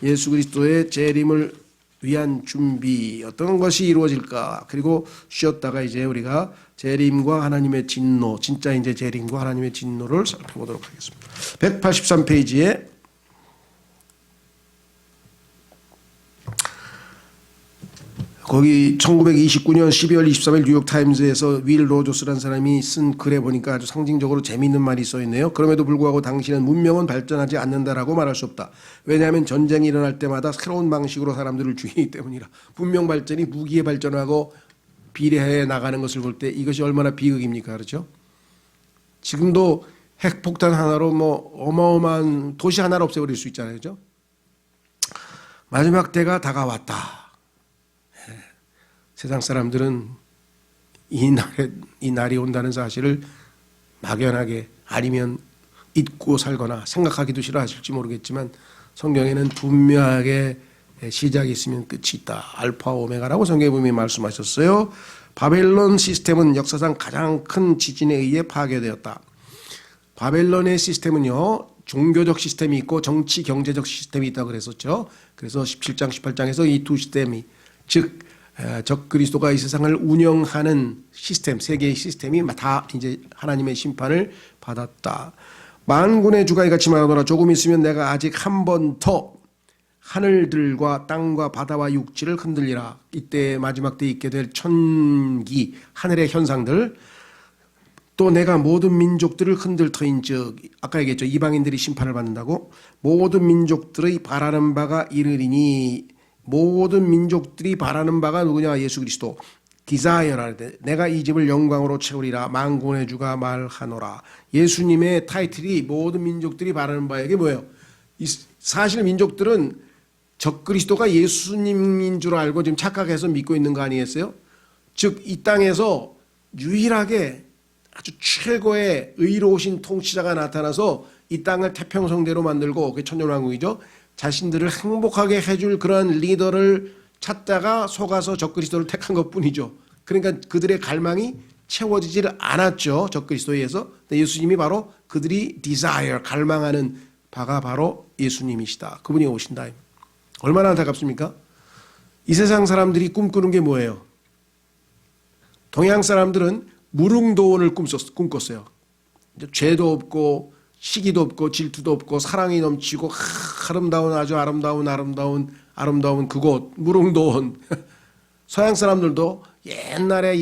예수 그리스도의 재림을 위한 준비, 어떤 것이 이루어질까. 그리고 쉬었다가 이제 우리가 재림과 하나님의 진노, 진짜 이제 재림과 하나님의 진노를 살펴보도록 하겠습니다. 183페이지에 거기 1929년 12월 23일 뉴욕타임즈에서 윌 로저스라는 사람이 쓴 글에 보니까 아주 상징적으로 재미있는 말이 써 있네요. 그럼에도 불구하고 당신은 문명은 발전하지 않는다라고 말할 수 없다. 왜냐하면 전쟁이 일어날 때마다 새로운 방식으로 사람들을 죽이기 때문이라. 문명 발전이 무기에 발전하고 비례해 나가는 것을 볼 때 이것이 얼마나 비극입니까? 그렇죠? 지금도 핵폭탄 하나로 뭐 어마어마한 도시 하나를 없애버릴 수 있잖아요. 그렇죠? 마지막 때가 다가왔다. 세상 사람들은 이 날이 온다는 사실을 막연하게 아니면 잊고 살거나 생각하기도 싫어하실지 모르겠지만 성경에는 분명하게 시작이 있으면 끝이 있다. 알파 오메가라고 성경에 보면 말씀하셨어요. 바벨론 시스템은 역사상 가장 큰 지진에 의해 파괴되었다. 바벨론의 시스템은요, 종교적 시스템이 있고 정치 경제적 시스템이 있다고 그랬었죠. 그래서 17장 18장에서 이 두 시스템이, 즉 적그리스도가 이 세상을 운영하는 시스템, 세계의 시스템이 다 이제 하나님의 심판을 받았다. 만군의 주가 이같이 말하노라. 조금 있으면 내가 아직 한 번 더 하늘들과 땅과 바다와 육지를 흔들리라. 이때 마지막 때 있게 될 천기, 하늘의 현상들, 또 내가 모든 민족들을 흔들 터인즉, 아까 얘기했죠. 이방인들이 심판을 받는다고. 모든 민족들의 바라는 바가 이르리니, 모든 민족들이 바라는 바가 누구냐? 예수 그리스도. 디자이어라. 내가 이 집을 영광으로 채우리라. 만군의 주가 말하노라. 예수님의 타이틀이 모든 민족들이 바라는 바에게 뭐예요? 사실 민족들은 적그리스도가 예수님인 줄 알고 지금 착각해서 믿고 있는 거 아니겠어요? 즉 이 땅에서 유일하게 아주 최고의 의로우신 통치자가 나타나서 이 땅을 태평성대로 만들고, 그게 천년왕국이죠. 자신들을 행복하게 해줄 그런 리더를 찾다가 속아서 적그리스도를 택한 것뿐이죠. 그러니까 그들의 갈망이 채워지지를 않았죠. 적그리스도에 의해서. 예수님이 바로 그들이 desire, 갈망하는 바가 바로 예수님이시다. 그분이 오신다. 얼마나 안타깝습니까? 이 세상 사람들이 꿈꾸는 게 뭐예요? 동양 사람들은 무릉도원을 꿈꿨어요. 죄도 없고 시기도 없고 질투도 없고 사랑이 넘치고 아름다운, 아주 아름다운 그곳 무릉도원. 서양 사람들도 옛날에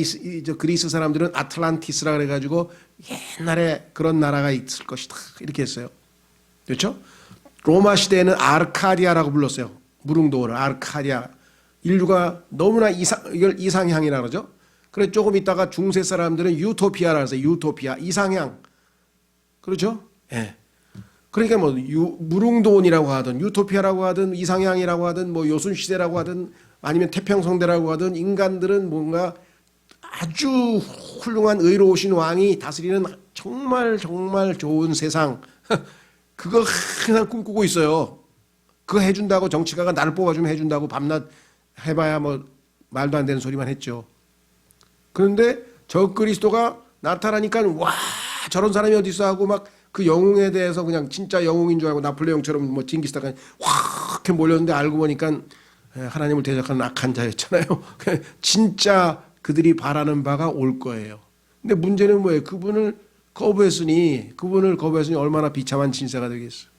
그리스 사람들은 아틀란티스라 그래가지고 옛날에 그런 나라가 있을 것이다 이렇게 했어요. 그렇죠? 로마 시대에는 아르카디아라고 불렀어요. 무릉도원을 아르카디아. 인류가 너무나 이걸 이상향이라고 그러죠. 그래 조금 있다가 중세 사람들은 유토피아라고 해서 유토피아, 이상향. 그렇죠? 예. 그러니까 뭐 무릉도원이라고 하든 유토피아라고 하든 이상향이라고 하든 뭐 요순시대라고 하든 아니면 태평성대라고 하든 인간들은 뭔가 아주 훌륭한 의로우신 왕이 다스리는 정말 좋은 세상, 그거 항상 꿈꾸고 있어요. 그거 해준다고 정치가가 나를 뽑아주면 해준다고 밤낮 해봐야 뭐 말도 안 되는 소리만 했죠. 그런데 적그리스도가 나타나니까 와 저런 사람이 어디 있어 하고 막 그 영웅에 대해서 그냥 진짜 영웅인 줄 알고 나폴레옹처럼 뭐 징기스칸이 확 이렇게 몰렸는데 알고 보니까 하나님을 대적하는 악한 자였잖아요. 진짜 그들이 바라는 바가 올 거예요. 근데 문제는 뭐예요? 그분을 거부했으니 얼마나 비참한 진세가 되겠어요.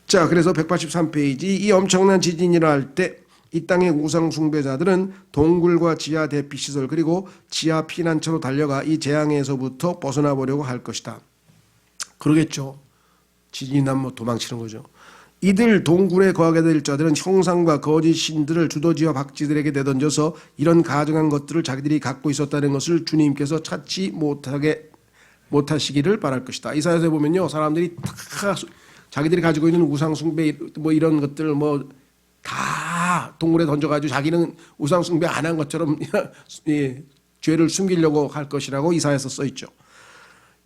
자, 그래서 183페이지, 이 엄청난 지진이 일어날 때 이 땅의 우상 숭배자들은 동굴과 지하 대피시설 그리고 지하 피난처로 달려가 이 재앙에서부터 벗어나 보려고 할 것이다. 그러겠죠. 지진이 나면 뭐 도망치는 거죠. 이들 동굴에 거하게 될 자들은 형상과 거짓 신들을 두더지와 박쥐들에게 내던져서 이런 가증한 것들을 자기들이 갖고 있었다는 것을 주님께서 찾지 못하시기를 바랄 것이다. 이사야서에 보면요, 사람들이 다 자기들이 가지고 있는 우상 숭배 뭐 이런 것들 뭐 다 동굴에 던져가지고 자기는 우상 숭배 안 한 것처럼 죄를 숨기려고 할 것이라고 이사야서 써 있죠.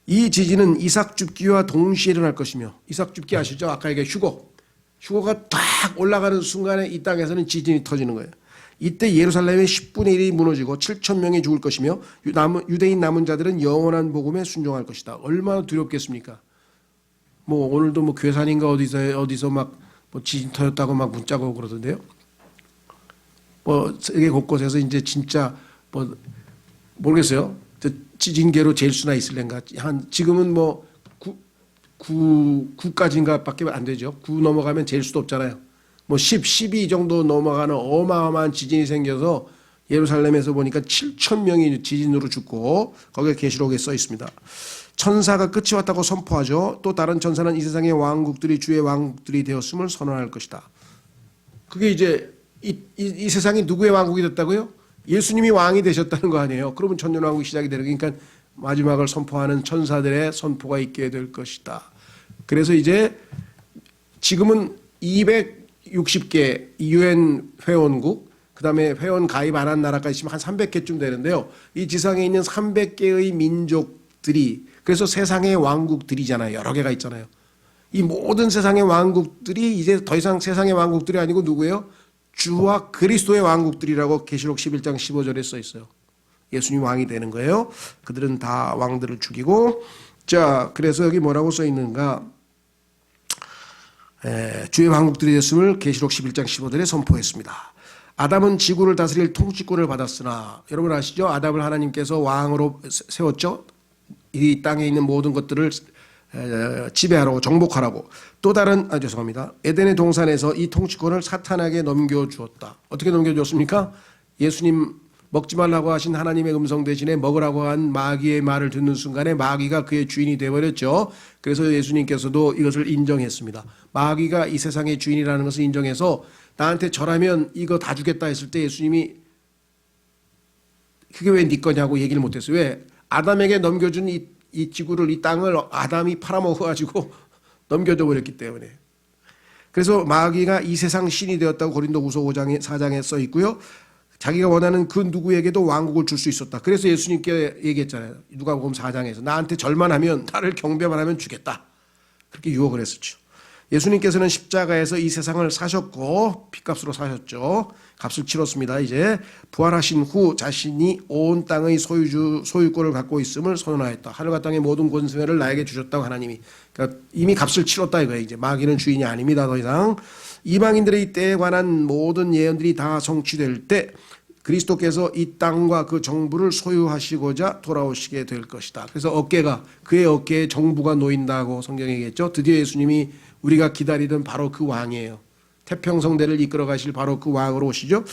이 지진은 이삭 줍기와 동시에 일어날 것이며, 이삭 줍기 아시죠? 아까 이게 휴거가 딱 올라가는 순간에 이 땅에서는 지진이 터지는 거예요. 이때 예루살렘의 10분의 1이 무너지고 7천 명이 죽을 것이며 유대인 남은 자들은 영원한 복음에 순종할 것이다. 얼마나 두렵겠습니까? 뭐 오늘도 뭐 괴산인가 어디서 막 뭐 지진 터졌다고 막 문자가 오고 그러던데요. 뭐 세계 곳곳에서 이제 진짜 뭐 모르겠어요. 지진계로 잴 수나 있을랜가. 한 지금은 뭐 9까지인가밖에 안 되죠. 9 넘어가면 잴 수도 없잖아요. 뭐 10, 12 정도 넘어가는 어마어마한 지진이 생겨서 예루살렘에서 보니까 7천 명이 지진으로 죽고 거기에 계시록에 써 있습니다. 천사가 끝이 왔다고 선포하죠. 또 다른 천사는 이 세상의 왕국들이 주의 왕국들이 되었음을 선언할 것이다. 그게 이제 이 세상이 누구의 왕국이 됐다고요? 예수님이 왕이 되셨다는 거 아니에요. 그러면 천년왕국이 시작이 되는 거니까 마지막을 선포하는 천사들의 선포가 있게 될 것이다. 그래서 이제 지금은 260개 UN 회원국, 그 다음에 회원 가입 안 한 나라가 있으면 한 300개쯤 되는데요. 이 지상에 있는 300개의 민족들이, 그래서 세상의 왕국들이잖아요. 여러 개가 있잖아요. 이 모든 세상의 왕국들이 이제 더 이상 세상의 왕국들이 아니고 누구예요? 주와 그리스도의 왕국들이라고 계시록 11장 15절에 써 있어요. 예수님 왕이 되는 거예요. 그들은 다 왕들을 죽이고, 자, 그래서 여기 뭐라고 써 있는가? 주의 왕국들이 됐음을 계시록 11장 15절에 선포했습니다. 아담은 지구를 다스릴 통치권을 받았으나, 여러분 아시죠? 아담을 하나님께서 왕으로 세웠죠. 이 땅에 있는 모든 것들을 지배하라고, 정복하라고. 또 다른, 죄송합니다. 에덴의 동산에서 이 통치권을 사탄에게 넘겨주었다. 어떻게 넘겨주었습니까? 예수님 먹지 말라고 하신 하나님의 음성 대신에 먹으라고 한 마귀의 말을 듣는 순간에 마귀가 그의 주인이 되어버렸죠. 그래서 예수님께서도 이것을 인정했습니다. 마귀가 이 세상의 주인이라는 것을 인정해서 나한테 절하면 이거 다 주겠다 했을 때 예수님이 그게 왜 네 거냐고 얘기를 못했어요. 왜? 아담에게 넘겨준 이 지구를, 이 땅을 아담이 팔아먹어가지고 넘겨줘 버렸기 때문에. 그래서 마귀가 이 세상 신이 되었다고 고린도후서 5장 4장에 써 있고요. 자기가 원하는 그 누구에게도 왕국을 줄 수 있었다. 그래서 예수님께 얘기했잖아요. 누가복음 4장에서 나한테 절만 하면, 나를 경배만 하면 주겠다. 그렇게 유혹을 했었죠. 예수님께서는 십자가에서 이 세상을 사셨고 핏값으로 사셨죠. 값을 치렀습니다. 이제 부활하신 후 자신이 온 땅의 소유권을 갖고 있음을 선언하였다. 하늘과 땅의 모든 권세를 나에게 주셨다고 하나님이. 그러니까 이미 값을 치렀다 이거예요. 이제 마귀는 주인이 아닙니다. 더 이상. 이방인들의 때에 관한 모든 예언들이 다 성취될 때 그리스도께서 이 땅과 그 정부를 소유하시고자 돌아오시게 될 것이다. 그래서 그의 어깨에 정부가 놓인다고 성경에 얘기했죠. 드디어 예수님이 우리가 기다리던 바로 그 왕이에요. 태평성대를 이끌어 가실 바로 그 왕으로 오시죠.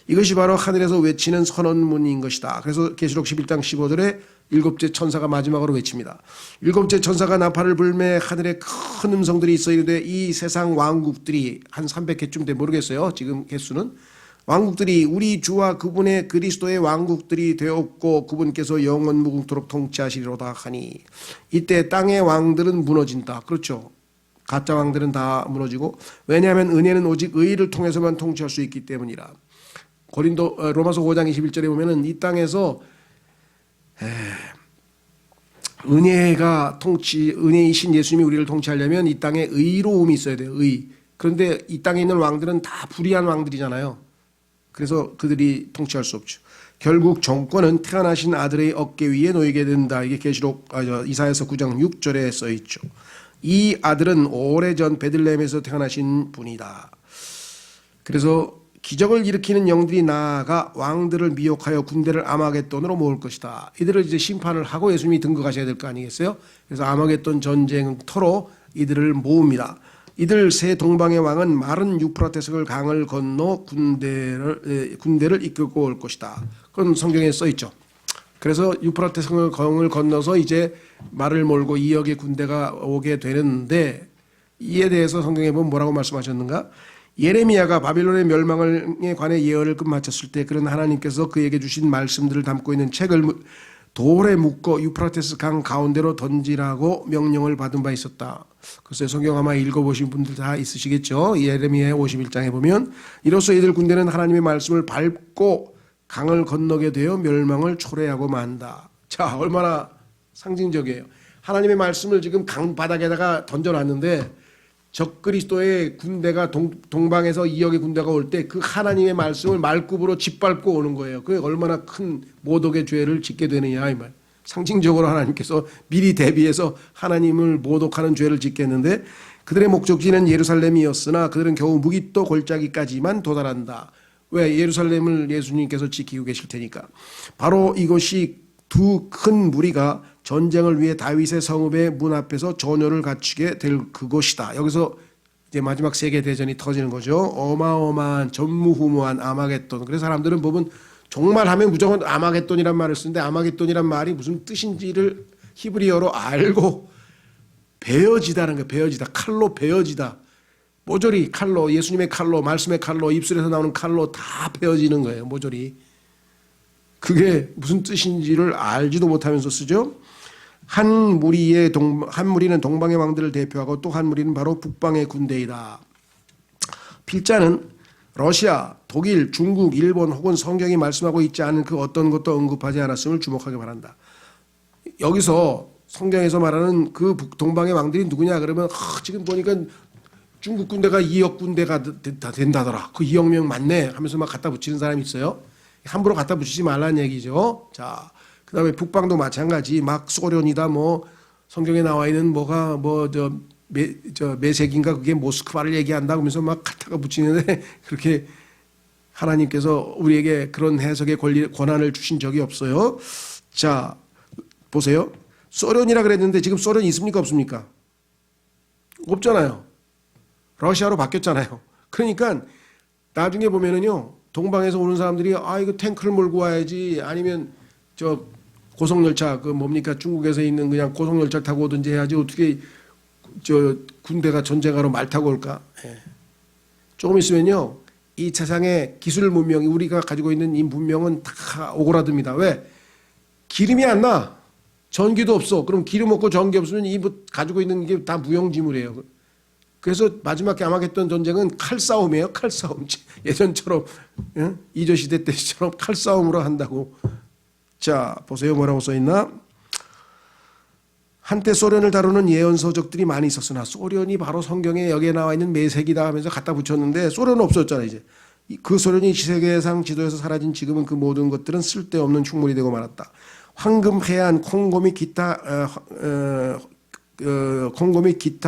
이것이 바로 하늘에서 외치는 선언문인 것이다. 그래서 계시록 11장 15절에 일곱째 천사가 마지막으로 외칩니다. 일곱째 천사가 나팔을 불매 하늘에 큰 음성들이 있어 이르되 이 세상 왕국들이 한 300개쯤 돼 모르겠어요. 지금 개수는. 왕국들이 우리 주와 그분의 그리스도의 왕국들이 되었고 그분께서 영원 무궁토록 통치하시리로다 하니, 이때 땅의 왕들은 무너진다. 그렇죠. 가짜 왕들은 다 무너지고, 왜냐하면 은혜는 오직 의를 통해서만 통치할 수 있기 때문이라. 로마서 5장 21절에 보면은 이 땅에서 은혜이신 예수님이 우리를 통치하려면 이 땅에 의로움이 있어야 돼요. 의. 그런데 이 땅에 있는 왕들은 다 불의한 왕들이잖아요. 그래서 그들이 통치할 수 없죠. 결국 정권은 태어나신 아들의 어깨 위에 놓이게 된다. 이게 이사야서 9장 6절에 써 있죠. 이 아들은 오래전 베들레헴에서 태어나신 분이다. 그래서 기적을 일으키는 영들이 나아가 왕들을 미혹하여 군대를 아마겟돈으로 모을 것이다. 이들을 이제 심판을 하고 예수님이 등극하셔야 될 거 아니겠어요? 그래서 아마겟돈 전쟁터로 이들을 모읍니다. 이들 세 동방의 왕은 마른 유프라테스 강을 건너 군대를 이끌고 올 것이다. 그건 성경에 써 있죠. 그래서 유프라테스 강을 건너서 이제 말을 몰고 2억의 군대가 오게 되는데, 이에 대해서 성경에 보면 뭐라고 말씀하셨는가? 예레미야가 바빌론의 멸망에 관해 예언을 끝마쳤을 때 그런 하나님께서 그에게 주신 말씀들을 담고 있는 책을 돌에 묶어 유프라테스 강 가운데로 던지라고 명령을 받은 바 있었다. 글쎄 성경 아마 읽어보신 분들 다 있으시겠죠. 예레미야 51장에 보면 이로써 이들 군대는 하나님의 말씀을 밟고 강을 건너게 되어 멸망을 초래하고 만다. 자, 얼마나 상징적이에요. 하나님의 말씀을 지금 강 바닥에다가 던져놨는데 적그리스도의 군대가 동방에서 이역의 군대가 올 때 그 하나님의 말씀을 말굽으로 짓밟고 오는 거예요. 그게 얼마나 큰 모독의 죄를 짓게 되느냐 이 말. 상징적으로 하나님께서 미리 대비해서 하나님을 모독하는 죄를 짓겠는데 그들의 목적지는 예루살렘이었으나 그들은 겨우 무기또 골짜기까지만 도달한다. 왜? 예루살렘을 예수님께서 지키고 계실 테니까. 바로 이것이 두 큰 무리가 전쟁을 위해 다윗의 성읍의 문 앞에서 전열을 갖추게 될 그것이다. 여기서 이제 마지막 세계 대전이 터지는 거죠. 어마어마한 전무후무한 아마겟돈. 그래서 사람들은 보면 정말 하면 무조건 아마겟돈이란 말을 쓰는데 아마겟돈이란 말이 무슨 뜻인지를 히브리어로 알고 베어지다는 거예요. 베어지다. 칼로 베어지다. 모조리 칼로, 예수님의 칼로, 말씀의 칼로, 입술에서 나오는 칼로 다 베어지는 거예요. 모조리. 그게 무슨 뜻인지를 알지도 못하면서 쓰죠. 한 무리는 동방의 왕들을 대표하고 또 한 무리는 바로 북방의 군대이다. 필자는 러시아, 독일, 중국, 일본 혹은 성경이 말씀하고 있지 않은 그 어떤 것도 언급하지 않았음을 주목하기 바란다. 여기서 성경에서 말하는 그 동방의 왕들이 누구냐 그러면 지금 보니까 중국 군대가 2억 군대가 된다더라. 그 2억 명 맞네 하면서 막 갖다 붙이는 사람이 있어요. 함부로 갖다 붙이지 말라는 얘기죠. 자, 그 다음에 북방도 마찬가지. 막 소련이다 뭐 성경에 나와 있는 뭐가 메색인가 그게 모스크바를 얘기한다 그러면서 막 갖다가 붙이는데 그렇게 하나님께서 우리에게 그런 해석의 권한을 주신 적이 없어요. 자, 보세요. 소련이라 그랬는데 지금 소련이 있습니까 없습니까? 없잖아요. 러시아로 바뀌었잖아요. 그러니까 나중에 보면은요. 동방에서 오는 사람들이 이거 탱크를 몰고 와야지 아니면 저 고속열차 그 뭡니까 중국에서 있는 그냥 고속열차 타고 오든지 해야지 어떻게 저 군대가 전쟁하러 말 타고 올까? 예. 조금 있으면요 이 세상의 기술 문명이 우리가 가지고 있는 이 문명은 다 오그라듭니다. 왜? 기름이 안 나. 전기도 없어. 그럼 기름 없고 전기 없으면 이 가지고 있는 게 다 무용지물이에요. 그래서 마지막에 아마겟돈 전쟁은 칼싸움이에요. 칼싸움. 예전처럼 이조시대 때처럼 칼싸움으로 한다고. 자 보세요. 뭐라고 써있나. 한때 소련을 다루는 예언서적들이 많이 있었으나 소련이 바로 성경에 여기에 나와 있는 메색이다 하면서 갖다 붙였는데 소련은 없었잖아요. 이제 그 소련이 세계상 지도에서 사라진 지금은 그 모든 것들은 쓸데없는 흉물이 되고 말았다. 황금, 해안, 콩고 및 기타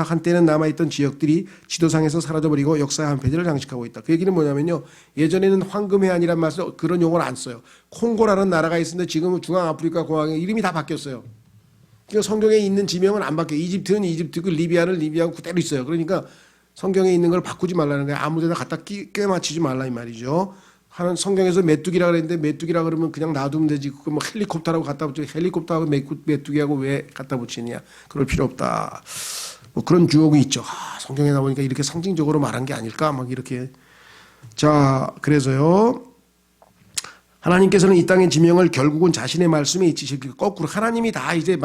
한때는 남아있던 지역들이 지도상에서 사라져버리고 역사의 한 페이지를 장식하고 있다. 그 얘기는 뭐냐면요. 예전에는 황금해안이란 말을 그런 용어를 안 써요. 콩고라는 나라가 있었는데 지금은 중앙아프리카 공화국의 이름이 다 바뀌었어요. 그러니까 성경에 있는 지명은 안 바뀌어요. 이집트는 이집트고 리비아는 리비아고 그대로 있어요. 그러니까 성경에 있는 걸 바꾸지 말라는 거예요. 아무 데나 갖다 껴맞추지 말라 이 말이죠. 하는 성경에서 메뚜기라 그랬는데 메뚜기라 그러면 그냥 놔두면 되지. 그거 뭐 헬리콥터라고 갖다 붙여 헬리콥터하고 메뚜기하고 왜 갖다 붙이느냐. 그럴 필요 없다. 뭐 그런 주옥이 있죠. 성경에 나오니까 이렇게 상징적으로 말한 게 아닐까 막 이렇게. 자 그래서요. 하나님께서는 이 땅의 지명을 결국은 자신의 말씀에 이치실 거꾸로 하나님이 다 이제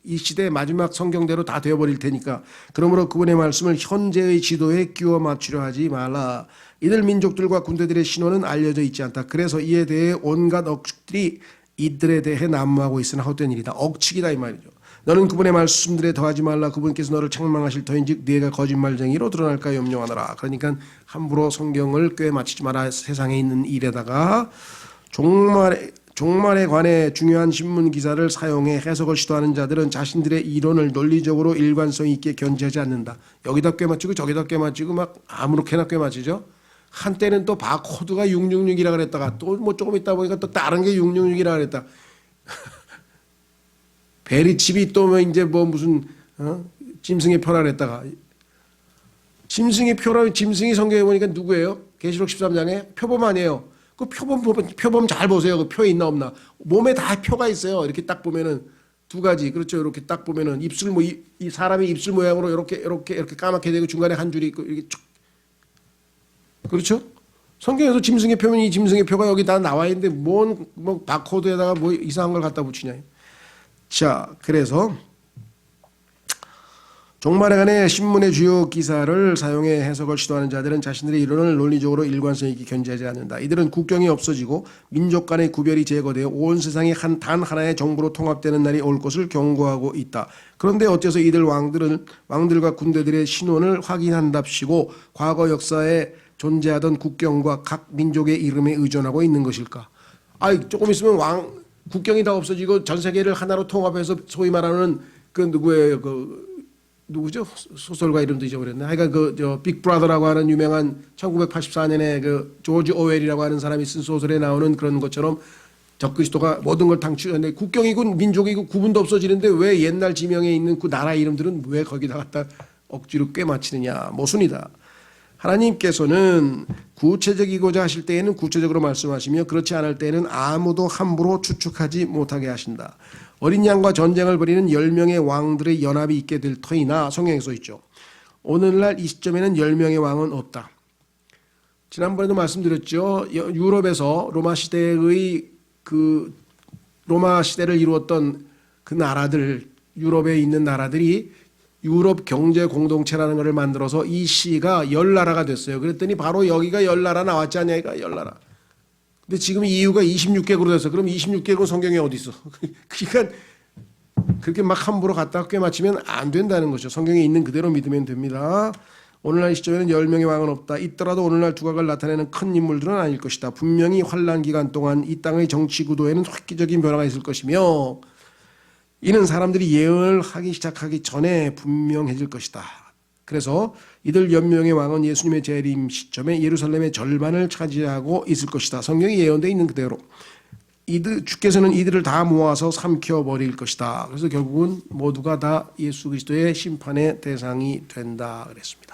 이 시대의 마지막 성경대로 다 되어버릴 테니까 그러므로 그분의 말씀을 현재의 지도에 끼워 맞추려 하지 말라. 이들 민족들과 군대들의 신호는 알려져 있지 않다. 그래서 이에 대해 온갖 억측들이 이들에 대해 난무하고 있으나 헛된 일이다. 억측이다 이 말이죠. 너는 그분의 말씀들에 더하지 말라. 그분께서 너를 책망하실 터인즉 네가 거짓말쟁이로 드러날까 염려하노라. 그러니까 함부로 성경을 꽤 맞추지 마라. 세상에 있는 일에다가 종말에 관해 중요한 신문 기사를 사용해 해석을 시도하는 자들은 자신들의 이론을 논리적으로 일관성 있게 견지하지 않는다. 여기다 꿰맞추고 저기다 꿰맞추고 막 아무렇게나 꿰맞추죠. 한때는 또 바코드가 666이라 그랬다가 또 뭐 조금 있다 보니까 또 다른 게 666이라 그랬다. 베리칩이 또 뭐 이제 뭐 무슨 짐승의 표라 그랬다가 짐승의 표라 짐승이 성경에 보니까 누구예요? 계시록 13장에 표범 아니에요. 그 표범 잘 보세요. 그 표에 있나 없나. 몸에 다 표가 있어요. 이렇게 딱 보면은 두 가지. 그렇죠. 이렇게 딱 보면은 입술 이 사람의 입술 모양으로 이렇게 까맣게 되고 중간에 한 줄이 있고 이렇게 쭉. 그렇죠? 성경에서 짐승의 표면 이 짐승의 표가 여기 다 나와 있는데 뭐 바코드에다가 뭐 이상한 걸 갖다 붙이냐. 자, 그래서 종말에 신문의 주요 기사를 사용해 해석을 시도하는 자들은 자신들의 이론을 논리적으로 일관성 있게 견지하지 않는다. 이들은 국경이 없어지고 민족 간의 구별이 제거되어 온 세상이 단 하나의 정부로 통합되는 날이 올 것을 경고하고 있다. 그런데 어째서 이들 왕들과 군대들의 신원을 확인한답시고 과거 역사에 존재하던 국경과 각 민족의 이름에 의존하고 있는 것일까? 조금 있으면 국경이 다 없어지고 전 세계를 하나로 통합해서 소위 말하는 누구죠? 소설가 이름도 잊어버렸네. 하여간 빅브라더라고 하는 유명한 1984년에 그 조지 오웰이라고 하는 사람이 쓴 소설에 나오는 그런 것처럼 적그리스도가 모든 걸 당취하는데 국경이고 민족이고 구분도 없어지는데 왜 옛날 지명에 있는 그 나라 이름들은 왜 거기다 갖다 억지로 꿰맞히느냐. 모순이다. 하나님께서는 구체적이고자 하실 때에는 구체적으로 말씀하시며 그렇지 않을 때에는 아무도 함부로 추측하지 못하게 하신다. 어린 양과 전쟁을 벌이는 10명의 왕들의 연합이 있게 될 터이나 성경에 써 있죠. 오늘날 이 시점에는 10명의 왕은 없다. 지난번에도 말씀드렸죠. 유럽에서 로마 시대의 로마 시대를 이루었던 그 나라들, 유럽에 있는 나라들이 유럽 경제 공동체라는 것을 만들어서 이 시가 10나라가 됐어요. 그랬더니 바로 여기가 10나라 나왔지 않냐니까 10나라. 근데 지금 EU가 26개국으로 됐어. 그럼 26개국은 성경에 어디 있어? 그러니까 그렇게 막 함부로 갖다가 꿰맞추면 안 된다는 거죠. 성경에 있는 그대로 믿으면 됩니다. 오늘날 시점에는 10명의 왕은 없다. 있더라도 오늘날 두각을 나타내는 큰 인물들은 아닐 것이다. 분명히 환란 기간 동안 이 땅의 정치 구도에는 획기적인 변화가 있을 것이며 이는 사람들이 예언을 하기 시작하기 전에 분명해질 것이다. 그래서 이들 10명의 왕은 예수님의 재림 시점에 예루살렘의 절반을 차지하고 있을 것이다. 성경이 예언되어 있는 그대로 주께서는 이들을 다 모아서 삼켜버릴 것이다. 그래서 결국은 모두가 다 예수 그리스도의 심판의 대상이 된다 그랬습니다.